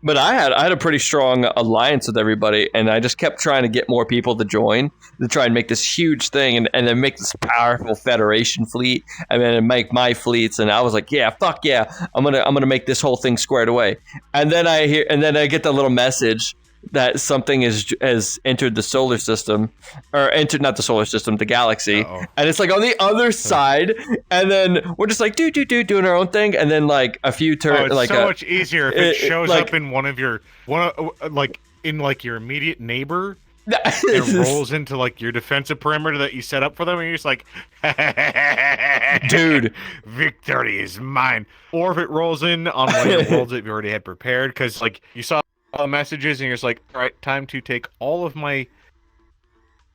but I had a pretty strong alliance with everybody, and I just kept trying to get more people to join to try and make this huge thing, and then make this powerful Federation fleet, and then make my fleets. And I was like, yeah, fuck yeah, I'm gonna make this whole thing squared away. And then I get the little message that something has entered the solar system, or entered not the solar system, the galaxy. Uh-oh. And it's like on the other side, and then we're just like doing our own thing, and then like a few turns. It's so much easier if it shows up in your immediate neighbor. It rolls into like your defensive perimeter that you set up for them, and you're just like, dude, victory is mine. Or if it rolls in on one of the worlds that you already had prepared, because like you saw all the messages and you're just like, all right, time to take all of my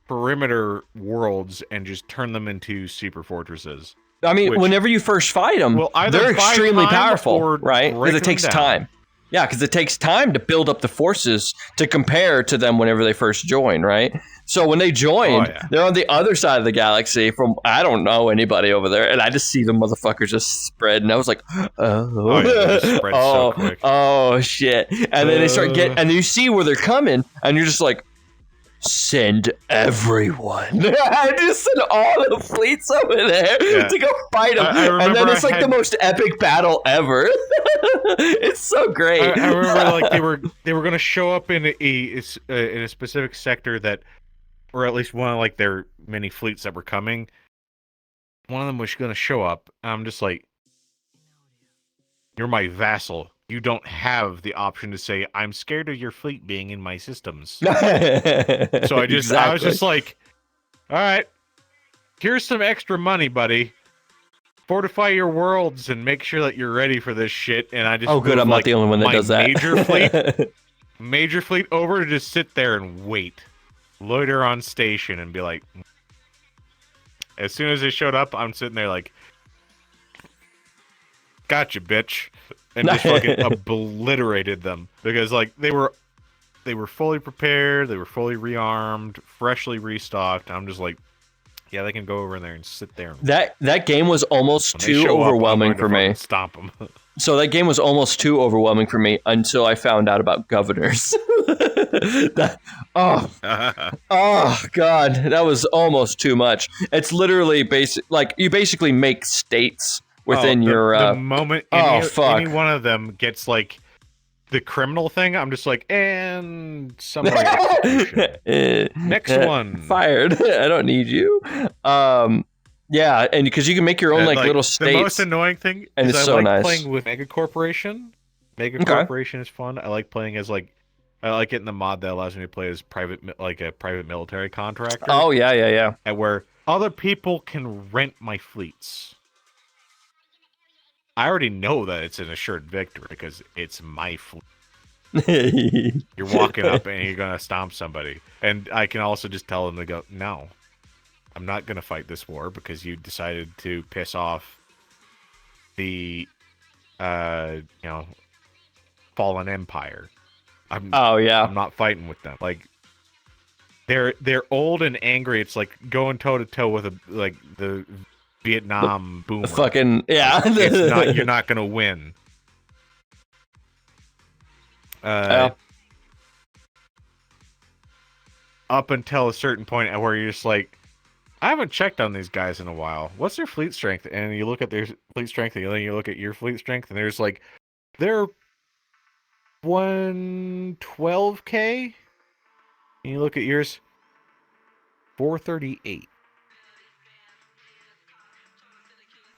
perimeter worlds and just turn them into super fortresses. I mean, whenever you first fight them, they're extremely powerful, right? Because it takes time. Yeah, because it takes time to build up the forces to compare to them whenever they first join, right? So when they joined, they're on the other side of the galaxy from, I don't know anybody over there, and I just see the motherfuckers just spread, and I was like, so quick. Oh, shit. And then they start and you see where they're coming, and you're just like, send everyone. I just sent all the fleets over there to go fight them. And then it's like the most epic battle ever. It's so great. I remember like they were going to show up in a specific sector that, or at least one of like their many fleets that were coming. One of them was going to show up. I'm just like, you're my vassal. You don't have the option to say, I'm scared of your fleet being in my systems. So I was just like, all right, here's some extra money, buddy. Fortify your worlds and make sure that you're ready for this shit. And I just good, I'm not the only one that does that. Major fleet over to just sit there and wait. Loiter on station and be like, as soon as they showed up, I'm sitting there like, gotcha, bitch. And just fucking obliterated them because like they were fully prepared, they were fully rearmed, freshly restocked. I'm just like, yeah, they can go over in there and sit there. That game was almost too overwhelming for me. Stop them. So that game was almost too overwhelming for me until I found out about governors. Oh god, that was almost too much. It's literally like you basically make states within the moment any one of them gets like the criminal thing, I'm just like, and summary execution. Next one. Fired. I don't need you. Yeah, and because you can make your own like little states. The most annoying thing and is it's so nice. Playing with Mega Corporation. Mega Corporation is fun. I like playing as like, I like getting the mod that allows me to play as a private military contractor. Oh yeah. And where other people can rent my fleets. I already know that it's an assured victory because it's my fleet. You're walking up and you're going to stomp somebody. And I can also just tell them to go, no, I'm not going to fight this war because you decided to piss off the, fallen empire. I'm not fighting with them. Like, they're old and angry. It's like going toe to toe with the Vietnam boomer. Fucking yeah. You're not gonna win. Up until a certain point where you're just like, I haven't checked on these guys in a while. What's their fleet strength? And you look at their fleet strength, and then you look at your fleet strength, and there's like, they're 112k. And you look at yours, 438.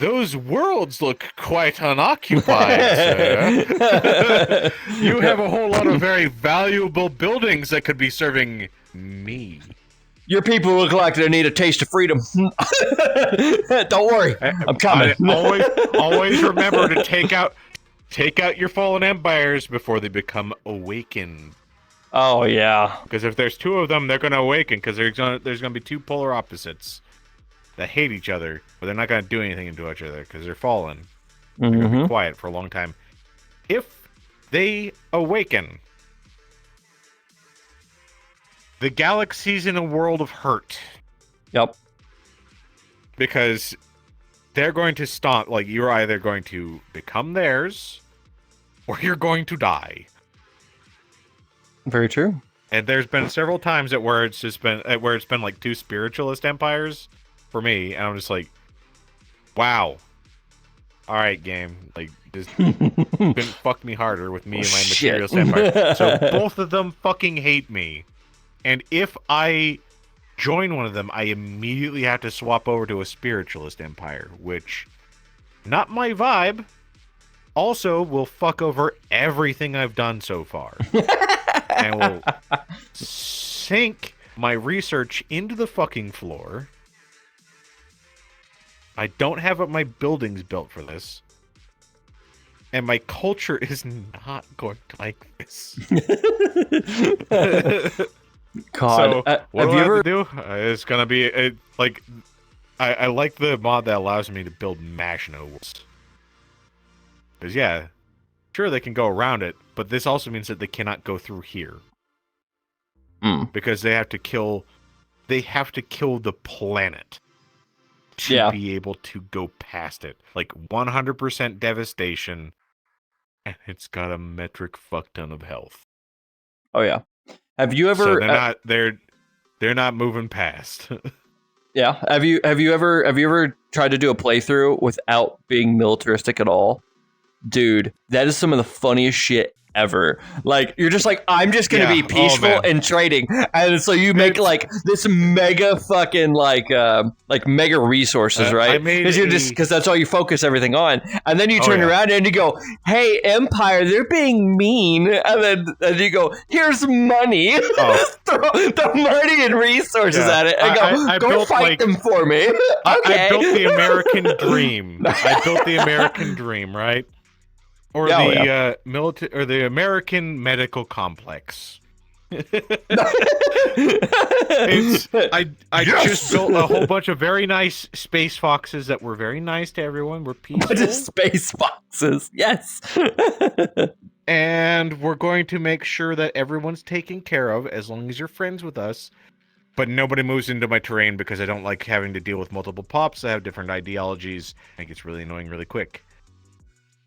Those worlds look quite unoccupied, sir. You have a whole lot of very valuable buildings that could be serving me. Your people look like they need a taste of freedom. Don't worry, I'm coming. Always remember to take out your fallen empires before they become awakened. Oh yeah, because if there's two of them, they're gonna awaken. Because there's gonna be two polar opposites that hate each other, but they're not gonna do anything to each other because they're fallen. They're gonna be quiet for a long time. If they awaken, the galaxy's in a world of hurt. Yep. Because they're going to stomp. Like, you're either going to become theirs, or you're going to die. Very true. And there's been several times where it's been like two spiritualist empires for me, and I'm just like, wow. All right, game. Like, just couldn't fuck me harder with me and my materialist empire. So both of them fucking hate me. And if I join one of them, I immediately have to swap over to a spiritualist empire, which, not my vibe. Also, will fuck over everything I've done so far. And will sink my research into the fucking floor. I don't have my buildings built for this. And my culture is not going to like this. God. So, what do I have to do? It's going to be, I like the mod that allows me to build mash nodes. Because, yeah, sure, they can go around it, but this also means that they cannot go through here. Because they have to kill the planet to be able to go past it. Like 100% devastation, and it's got a metric fuck ton of health. Oh yeah. Have you ever? So they're not moving past. Yeah. Have you ever tried to do a playthrough without being militaristic at all? Dude, that is some of the funniest shit ever. Like, you're just like, I'm just gonna be peaceful and trading, and so you make like this mega fucking like mega resources, right? Because that's all you focus everything on, and then you turn around and you go, "Hey, Empire, they're being mean," and then you go, "Here's money." Throw money and resources at it, and go fight them for me. Okay. I built the American dream. I built the American dream, right? Or military, or the American medical complex. I just built a whole bunch of very nice space foxes that were very nice to everyone. We're peaceful. Space foxes, yes. And we're going to make sure that everyone's taken care of as long as you're friends with us. But nobody moves into my terrain because I don't like having to deal with multiple pops that have different ideologies. I think it's really annoying really quick.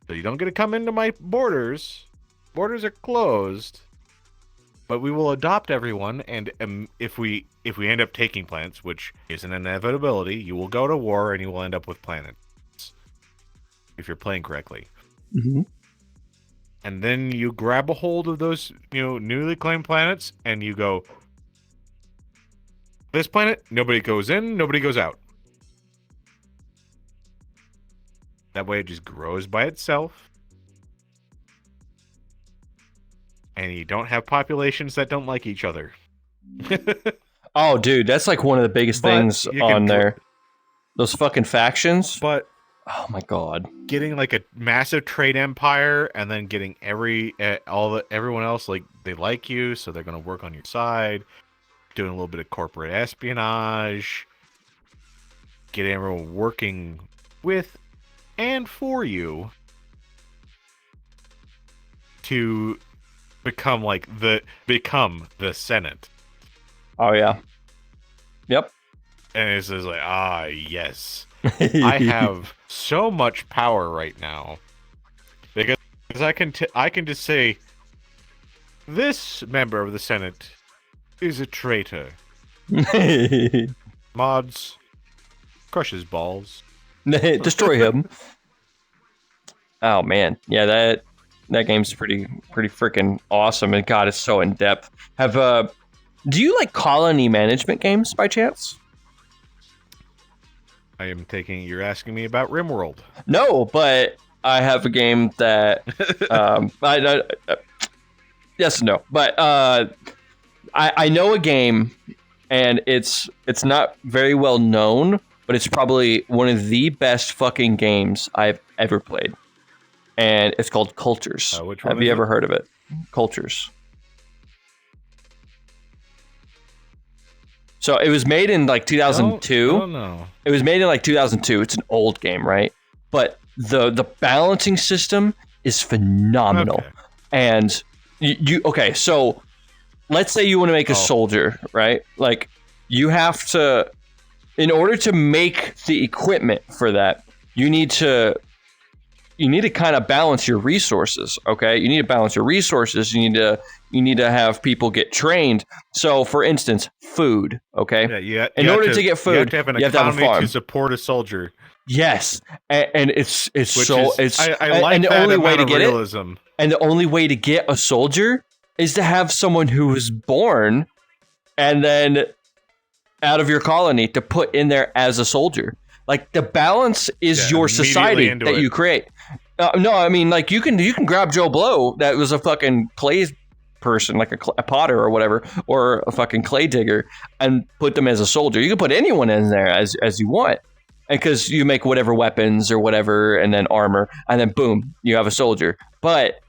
So you don't get to come into my borders. Borders are closed. But we will adopt everyone, and if we end up taking planets, which is an inevitability, you will go to war and you will end up with planets. If you're playing correctly. Mm-hmm. And then you grab a hold of those, newly claimed planets, and you go, this planet, nobody goes in, nobody goes out. That way it just grows by itself. And you don't have populations that don't like each other. Oh, dude, that's like one of the biggest things on there. Those fucking factions. But oh my god, getting like a massive trade empire and then getting everyone else, like, they like you, so they're gonna work on your side. Doing a little bit of corporate espionage. Getting everyone working with and for you to become the Senate. Oh yeah. Yep. And it's just like, yes. I have so much power right now because I can just say this member of the Senate is a traitor. Mods, crush his balls. Destroy him. Oh man, yeah, that game's pretty freaking awesome, and God, it's so in depth. Do you like colony management games by chance? I am taking you're asking me about RimWorld. No, but I have a game that yes and no, but I know a game, and it's not very well known, but it's probably one of the best fucking games I've ever played, and it's called Cultures. Which one have you ever heard of it? Cultures. So it was made in like 2002. I don't know. It was made in like 2002. It's an old game, right? But the balancing system is phenomenal. Okay. And you okay, so let's say you want to make a soldier, right? Like you have to, in order to make the equipment for that, you need to kind of balance your resources, okay? You need to balance your resources. You need to have people get trained. So, for instance, food, okay? Yeah, in order to get food, you have to have an economy to support a soldier. Yes, and it's so it's I like and the that only way to amount get of realism. and the only way to get a soldier is to have someone who was born and then out of your colony to put in there as a soldier. Like the balance is your society that you create. No, I mean like you can grab Joe Blow that was a fucking clay person, like a potter or whatever, or a fucking clay digger, and put them as a soldier. You can put anyone in there as you want, and because you make whatever weapons or whatever, and then armor, and then boom, you have a soldier. But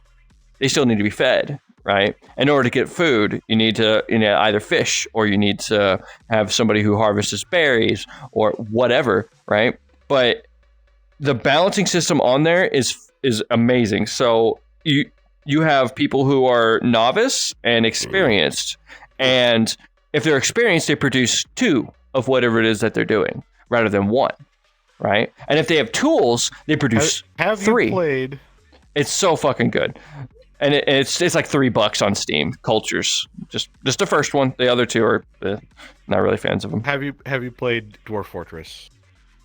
they still need to be fed, right? In order to get food, you need to either fish or you need to have somebody who harvests berries or whatever, right? But the balancing system on there is amazing. So you have people who are novice and experienced, and if they're experienced, they produce 2 of whatever it is that they're doing rather than 1, right? And if they have tools, they produce 3. Have you played? It's so fucking good. And it's like $3 on Steam. Cultures, just the first one. The other 2 are not really fans of them. Have you played Dwarf Fortress?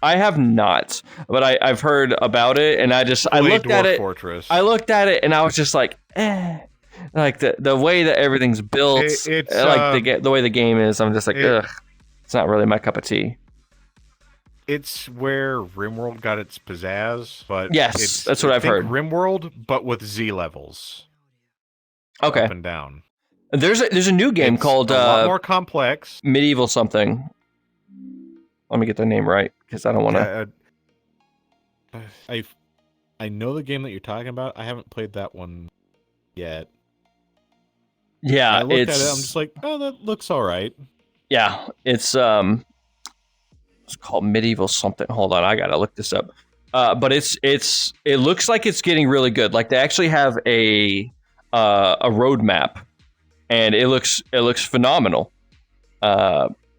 I have not, but I've heard about it, and I looked at it. Fortress. I looked at it, and I was just like, like the way that everything's built, it's like the way the game is. I'm just like, ugh, it's not really my cup of tea. It's where RimWorld got its pizzazz, but yes, that's what I've heard. RimWorld, but with Z levels. Okay. Up and down. There's a new game called a lot more complex. Medieval something. Let me get the name right because I don't want to. I know the game that you're talking about. I haven't played that one yet. Yeah, I looked at it. I'm just like, oh, that looks all right. Yeah, it's called Medieval something. Hold on, I gotta look this up. But it looks like it's getting really good. Like they actually have a roadmap, and it looks phenomenal.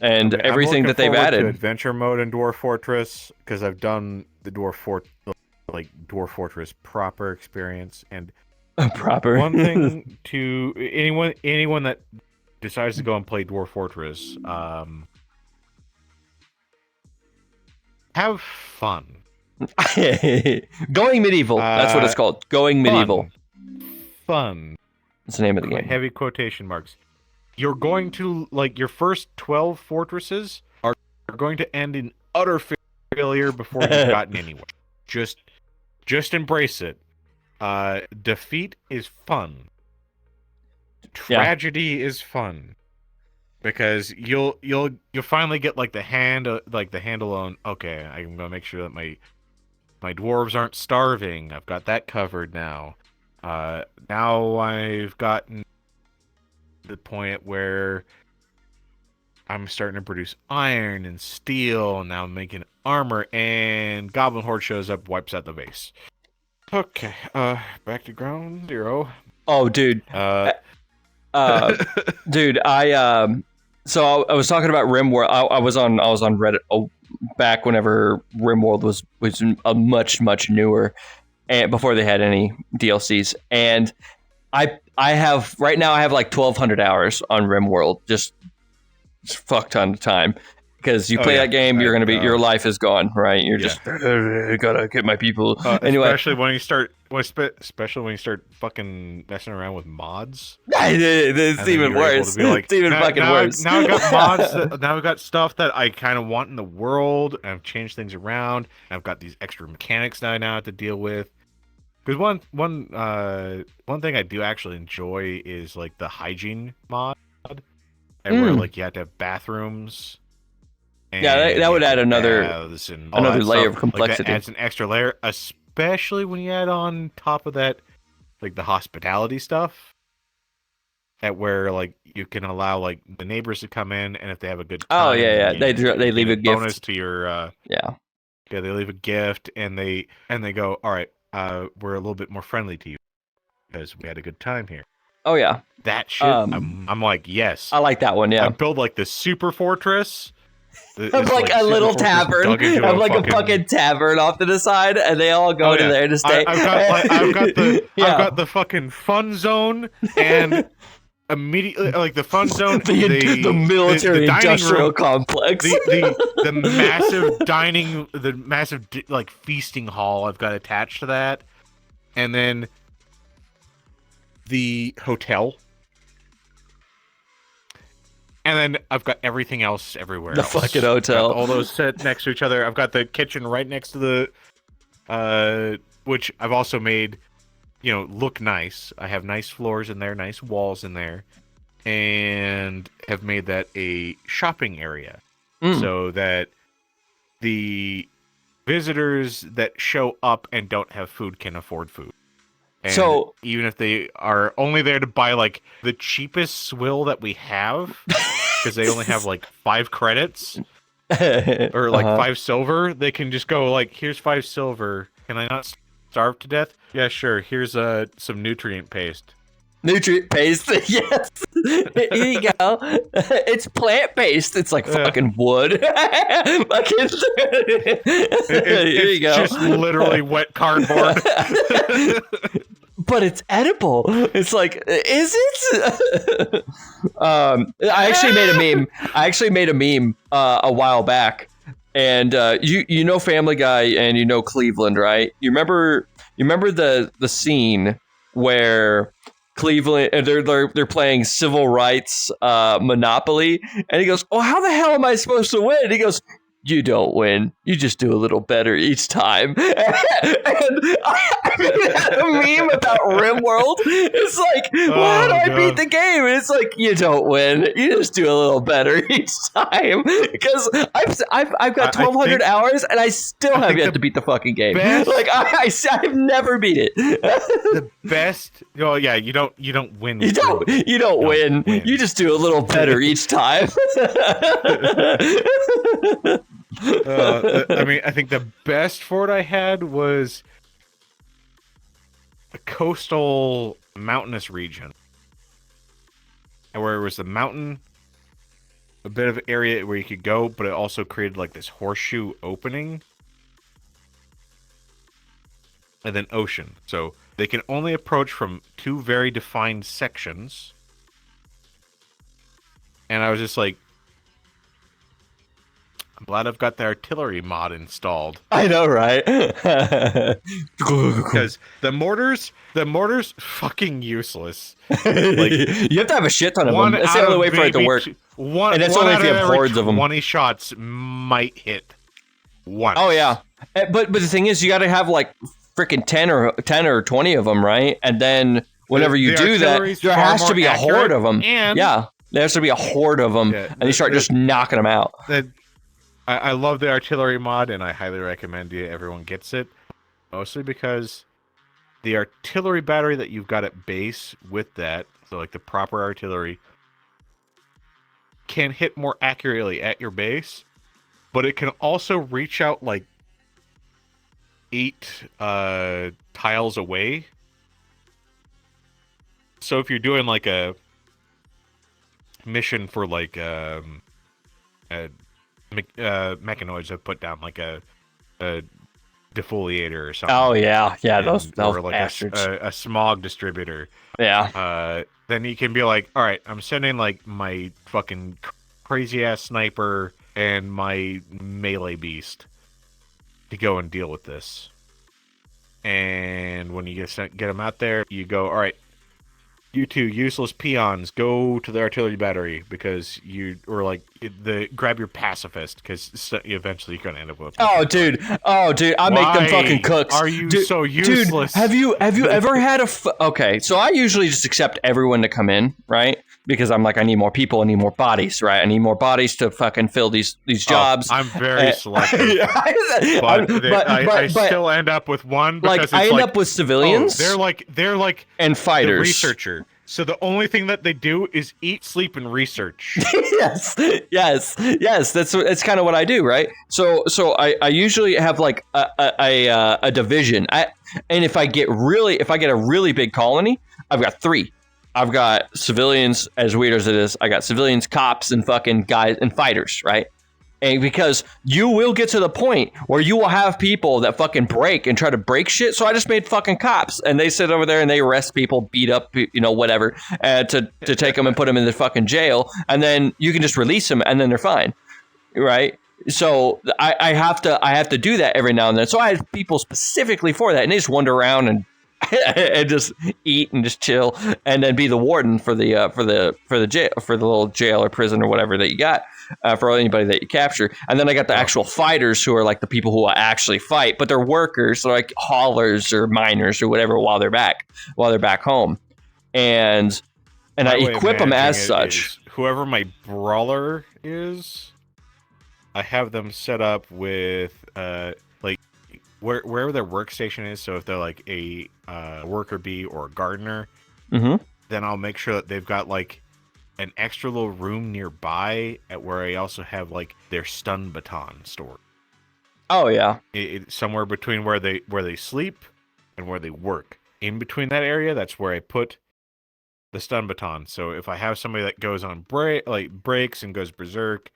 And everything that they've added. To adventure mode in Dwarf Fortress because I've done the Dwarf Fortress proper experience and proper. One thing to anyone that decides to go and play Dwarf Fortress, have fun. Going medieval. That's what it's called. Going medieval. Fun. That's the name of the game. Heavy quotation marks. You're going to, like, your first 12 fortresses are going to end in utter failure before you've gotten anywhere. Just embrace it. Defeat is fun. Tragedy is fun. Because you'll finally get like the handle on, okay, I'm gonna make sure that my dwarves aren't starving. I've got that covered now. Now I've gotten the point where I'm starting to produce iron and steel, and now I'm making armor, and Goblin Horde shows up, wipes out the base. Okay, back to ground zero. Oh, dude. Dude, so I was talking about RimWorld. I was on Reddit back whenever RimWorld was a much newer, and before they had any DLCs. And I have right now I have like 1,200 hours on RimWorld, just fuck ton of time. Because you play that game, you're your life is gone, right? You're just gotta get my people. Anyway, especially when you start Well, especially when you start fucking messing around with mods. It's even worse. Like, it's even fucking worse. Now I got mods. Now I got stuff that I kind of want in the world. And I've changed things around. And I've got these extra mechanics that I now have to deal with. Because one thing I do actually enjoy is like the hygiene mod, and where like you have to have bathrooms. And yeah, that would add another layer of complexity. Like, that adds an extra layer, especially when you add on top of that, like the hospitality stuff. At where like you can allow like the neighbors to come in, and if they have a good time, they leave a gift bonus to your yeah, they leave a gift, and they go, all right, we're a little bit more friendly to you because we had a good time here. Oh yeah, that shit. I'm like, yes, I like that one. Yeah, I build like the super fortress. I'm like a little tavern. I'm like a fucking tavern off to the side, and they all go to there to stay. I've got the fucking fun zone, and immediately like the fun zone, the military industrial complex, the massive like feasting hall I've got attached to that, and then the hotel. And then I've got everything else everywhere. The fucking hotel. All those set next to each other. I've got the kitchen right next to the, which I've also made, look nice. I have nice floors in there, nice walls in there, and have made that a shopping area so that the visitors that show up and don't have food can afford food. And so even if they are only there to buy like the cheapest swill that we have, because they only have like 5 credits or like 5 silver, they can just go like, here's 5 silver. Can I not starve to death? Yeah, sure. Here's some nutrient paste. Nutrient paste, yes. Here you go. It's plant based. It's like fucking wood. Here you go. It's just literally wet cardboard. But it's edible. It's like, is it? I actually made a meme. A while back, and you know Family Guy and you know Cleveland, right? You remember the scene where Cleveland, they're playing civil rights Monopoly, and he goes, "Oh, how the hell am I supposed to win?" And he goes, "You don't win. You just do a little better each time." And I had a meme about RimWorld. It's like, well, how do I beat the game? And it's like, you don't win. You just do a little better each time. Because I've got 1,200 hours, and I still have yet to beat the fucking game. Like I've never beat it. The best. Oh yeah, you don't win. You don't win. You just do a little better each time. I mean, I think the best fort I had was a coastal mountainous region, and where it was the mountain, a bit of area where you could go, but it also created like this horseshoe opening, and then ocean. So they can only approach from 2 very defined sections. And I was just like, I'm glad I've got the artillery mod installed. I know, right? Because the mortars, fucking useless. Like, you have to have a shit ton of them. That's the only way for it to work. And that's only if you have hordes of them. 20 shots might hit once. Oh yeah, but the thing is, you got to have like freaking 10 or 20 of them, right? And then whenever you do that, there has to be a horde of them. Yeah, there has to be a horde of them, and you start just knocking them out. I love the artillery mod, and I highly recommend everyone gets it. Mostly because the artillery battery that you've got at base with that, so like the proper artillery, can hit more accurately at your base, but it can also reach out like 8 tiles away. So if you're doing like a mission for like mechanoids have put down like a defoliator or something. Oh yeah, those like bastards. A smog distributor. Yeah. Then you can be like, all right, I'm sending like my fucking crazy ass sniper and my melee beast to go and deal with this. And when you get them out there, you go, all right, you two useless peons, go to the artillery battery because grab your pacifist because eventually you're gonna end up with. Oh, dude, I make them fucking cooks. Are you so useless? Dude, have you ever had okay? So I usually just accept everyone to come in, right? Because I'm like, I need more people, I need more bodies, right? I need more bodies to fucking fill these jobs. I'm very selective, but I still end up with one. Because I end up with civilians. They're like and fighters, the researcher. So the only thing that they do is eat, sleep, and research. yes. That's kind of what I do, right? So I usually have like a division. And if I get a really big colony, I've got 3. I've got civilians, as weird as it is. I got civilians, cops, and fucking guys and fighters, right? And because you will get to the point where you will have people that fucking break and try to break shit. So I just made fucking cops, and they sit over there and they arrest people, beat up, whatever, to take them and put them in the fucking jail. And then you can just release them, and then they're fine, right? So I have to do that every now and then. So I have people specifically for that, and they just wander around and and just eat and just chill, and then be the warden for the jail, for the little jail or prison or whatever that you got, for anybody that you capture. And then I got the actual fighters, who are like the people who will actually fight, but they're workers, so like haulers or miners or whatever, while they're back home, and I equip them as such. Whoever my brawler is, I have them set up with wherever their workstation is. So if they're like a worker bee or a gardener, then I'll make sure that they've got like an extra little room nearby at where I also have like their stun baton stored. Oh yeah, somewhere between where they sleep and where they work. In between that area, that's where I put the stun baton. So if I have somebody that goes on breaks and goes berserk,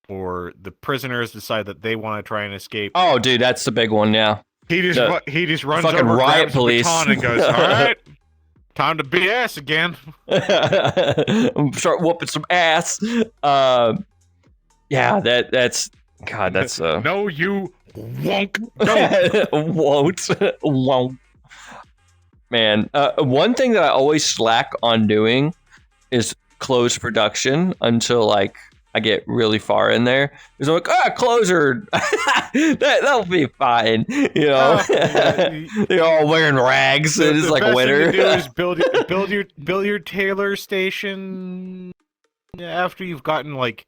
or the prisoners decide that they want to try and escape. Oh, dude, that's the big one. Yeah, he just runs fucking over, riot grabs police, the baton and goes, "All right, time to BS again." Start whooping some ass. Yeah, that's God. That's no, you won't. Won't. Man, one thing that I always slack on doing is close production until like I get really far in there. Because I'm like, closer, that'll be fine. They're all wearing rags. And it's like winter. The best thing to do is build your tailor station after you've gotten like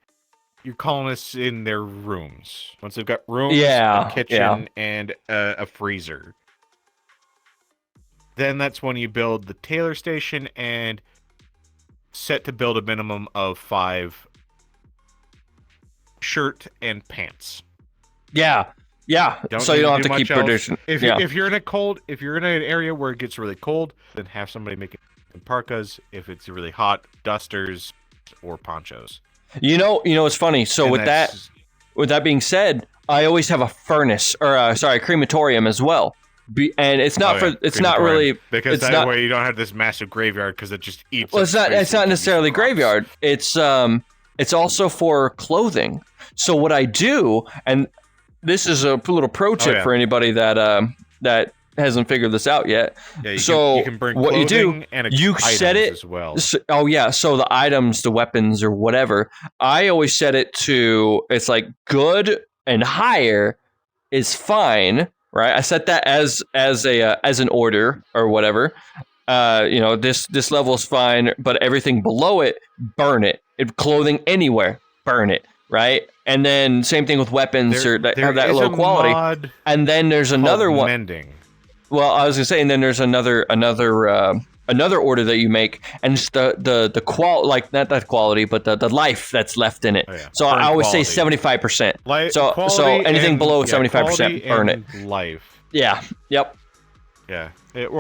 your colonists in their rooms. Once they've got rooms, a kitchen, and a freezer. Then that's when you build the tailor station and set to build a minimum of 5 shirt and pants. Yeah. So you don't have to keep producing. If you're in an area where it gets really cold, then have somebody make parkas. If it's really hot, dusters or ponchos. It's funny. So with that being said, I always have a furnace or a crematorium as well. And it's not not really because way you don't have this massive graveyard because it just eats. Well, it's not necessarily graveyard. It's also for clothing. So what I do, and this is a little pro tip for anybody that hasn't figured this out yet. Yeah, you can bring what you do, and you set it as well. So the items, the weapons, or whatever. I always set it to it's like good and higher is fine. Right, I set that as an order or whatever. This level is fine, but everything below it, burn it. Clothing anywhere, burn it. Right, and then same thing with weapons have that low quality. And then there's another one. Mending. Well, I was gonna say, and then there's another order that you make, and it's the quality, like not that quality, but the life that's left in it. So I always say 75%. So anything below 75%, burn it. Life. Yeah. Yep. Yeah. And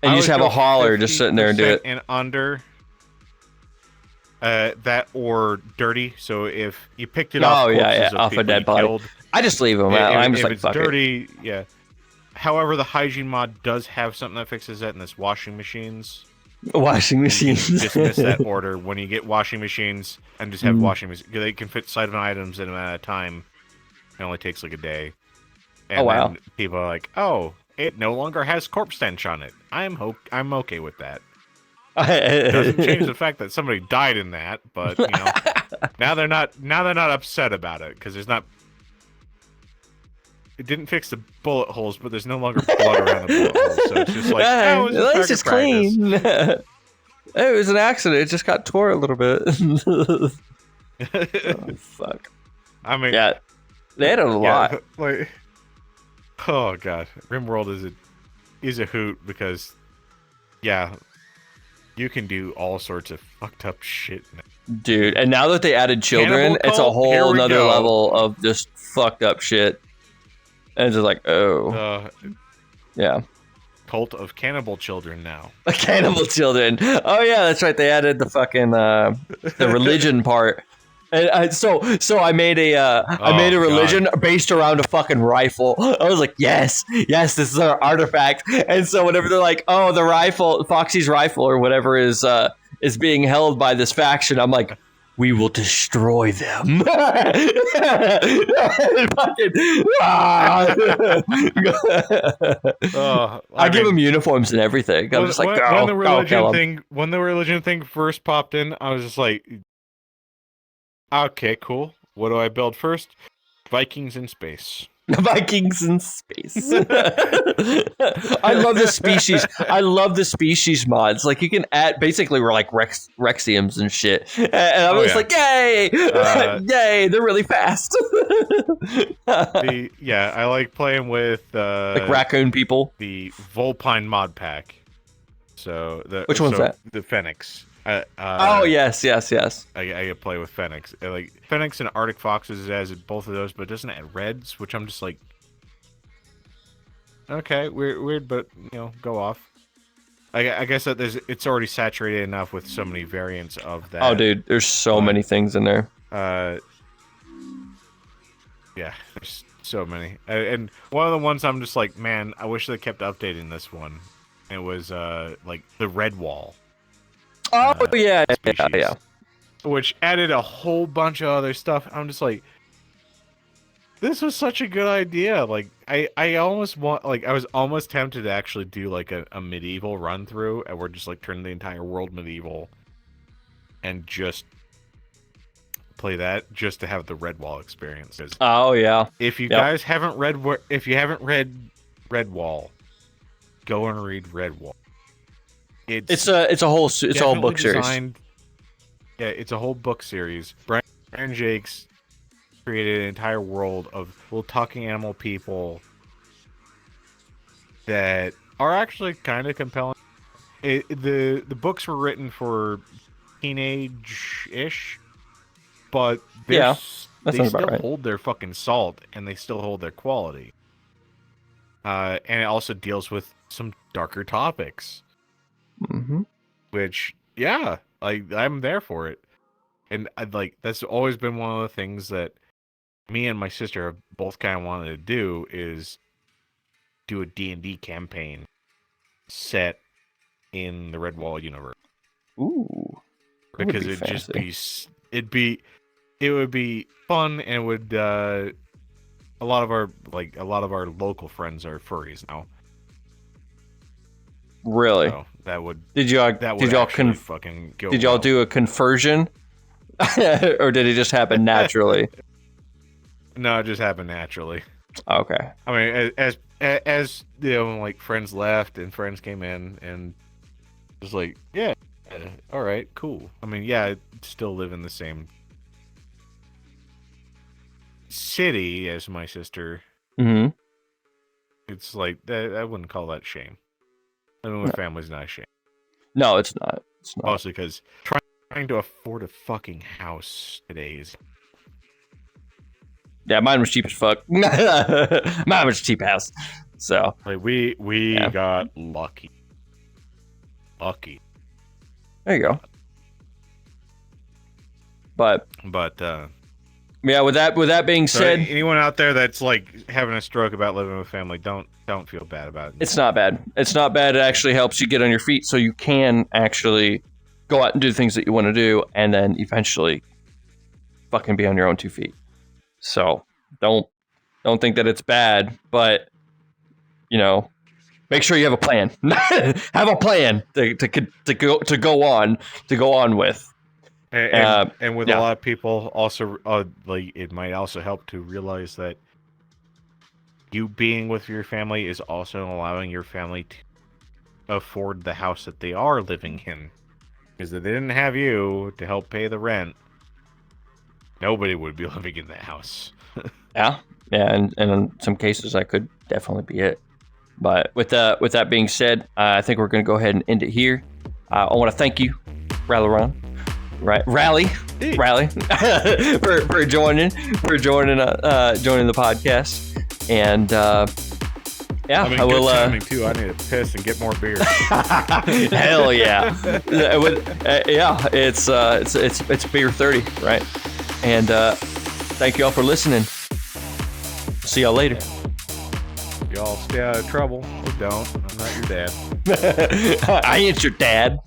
you just have a hauler just sitting there and do it. And under that or dirty. So if you picked it off, off a dead body, I just leave them out. I'm just like, fuck dirty, yeah. However, the hygiene mod does have something that fixes that, and that's washing machines. Dismiss that order when you get washing machines, and just have washing machines. They can fit 7 items in at a time. It only takes like a day. And then people are like, oh, it no longer has corpse stench on it. I'm okay with that. Doesn't change the fact that somebody died in that, but you know, now they're not upset about it because there's not. It didn't fix the bullet holes, but there's no longer blood around the bullet holes, so it's just like, oh, it's just clean. It was an accident. It just got tore a little bit. Oh, fuck. I mean, yeah, they had a lot. Like, oh god, RimWorld is a hoot because, yeah, you can do all sorts of fucked up shit now. Dude, and now that they added children, it's a whole nother level of just fucked up shit. And it's just like, oh. Yeah. Cult of cannibal children now. Cannibal children. Oh, yeah, that's right. They added the fucking, the religion part. And so I made a religion based around a fucking rifle. I was like, yes, this is our artifact. And so whenever they're like, oh, the rifle, Foxy's rifle or whatever is being held by this faction, I'm like, we will destroy them. I give them uniforms and everything. I'm just like, when the religion thing first popped in, I was just like, okay, cool. What do I build first? Vikings in space. Vikings in space. I love the species. I love the species mods. Like you can add, basically we're like Rexiums and shit. And I was like, yay, yay, they're really fast. I like playing with like raccoon people. The Volpine mod pack. So which one's that? The Phoenix. Oh yes. I play with Phoenix. Like Phoenix and Arctic Foxes has both of those, but it doesn't add reds, which I'm just like, okay, weird, but you know, go off. I guess that it's already saturated enough with so many variants of that. Oh, dude, there's so many things in there. Yeah, there's so many, and one of the ones I'm just like, man, I wish they kept updating this one. It was like the red wall. Oh, yeah. Which added a whole bunch of other stuff. I'm just like, this was such a good idea. Like, I almost want, like, I was almost tempted to actually do, like, a medieval run-through, and we're just, like, turning the entire world medieval, and just play that, just to have the Red Wall experience. Oh, yeah. If you guys haven't read Red Wall, go and read Red Wall. It's a whole book series. Yeah, it's a whole book series. Brian Jakes created an entire world of little talking animal people that are actually kind of compelling. The books were written for teenage-ish, but they still hold their fucking salt and they still hold their quality. And it also deals with some darker topics. Mm-hmm. Which, yeah, like I'm there for it, and that's always been one of the things that me and my sister have both kind of wanted to do is do a D&D campaign set in the Red Wall universe. Ooh, because it would be fun, and it would a lot of our local friends are furries now. Really? So did y'all do a conversion, or did it just happen naturally? No, it just happened naturally. Okay. I mean, as you know, like friends left and friends came in, and just like, yeah, all right, cool. I mean, yeah, I still live in the same city as my sister. Mm-hmm. It's like I wouldn't call that shame. Living with family's not a shame. No, it's not. It's not. Mostly because trying to afford a fucking house today is... Yeah, mine was cheap as fuck. Mine was a cheap house. So like we got lucky. Lucky. There you go. But yeah, with that being said, anyone out there that's like having a stroke about living with family, don't feel bad about it. It's not bad. It's not bad. It actually helps you get on your feet so you can actually go out and do things that you want to do, and then eventually fucking be on your own 2 feet. So don't think that it's bad, but you know, make sure you have a plan. Have a plan to go on with. And with a lot of people, also, like it might also help to realize that you being with your family is also allowing your family to afford the house that they are living in. Because if they didn't have you to help pay the rent, nobody would be living in that house. Yeah, and in some cases, that could definitely be it. But with that being said, I think we're going to go ahead and end it here. I want to thank you, Ralliron. Rally, for joining the podcast, and yeah, I will. Timing too. I need to piss and get more beer. Hell yeah, yeah. It's beer 30, right? And thank you all for listening. See y'all later. Y'all stay out of trouble or don't. I'm not your dad. I ain't your dad.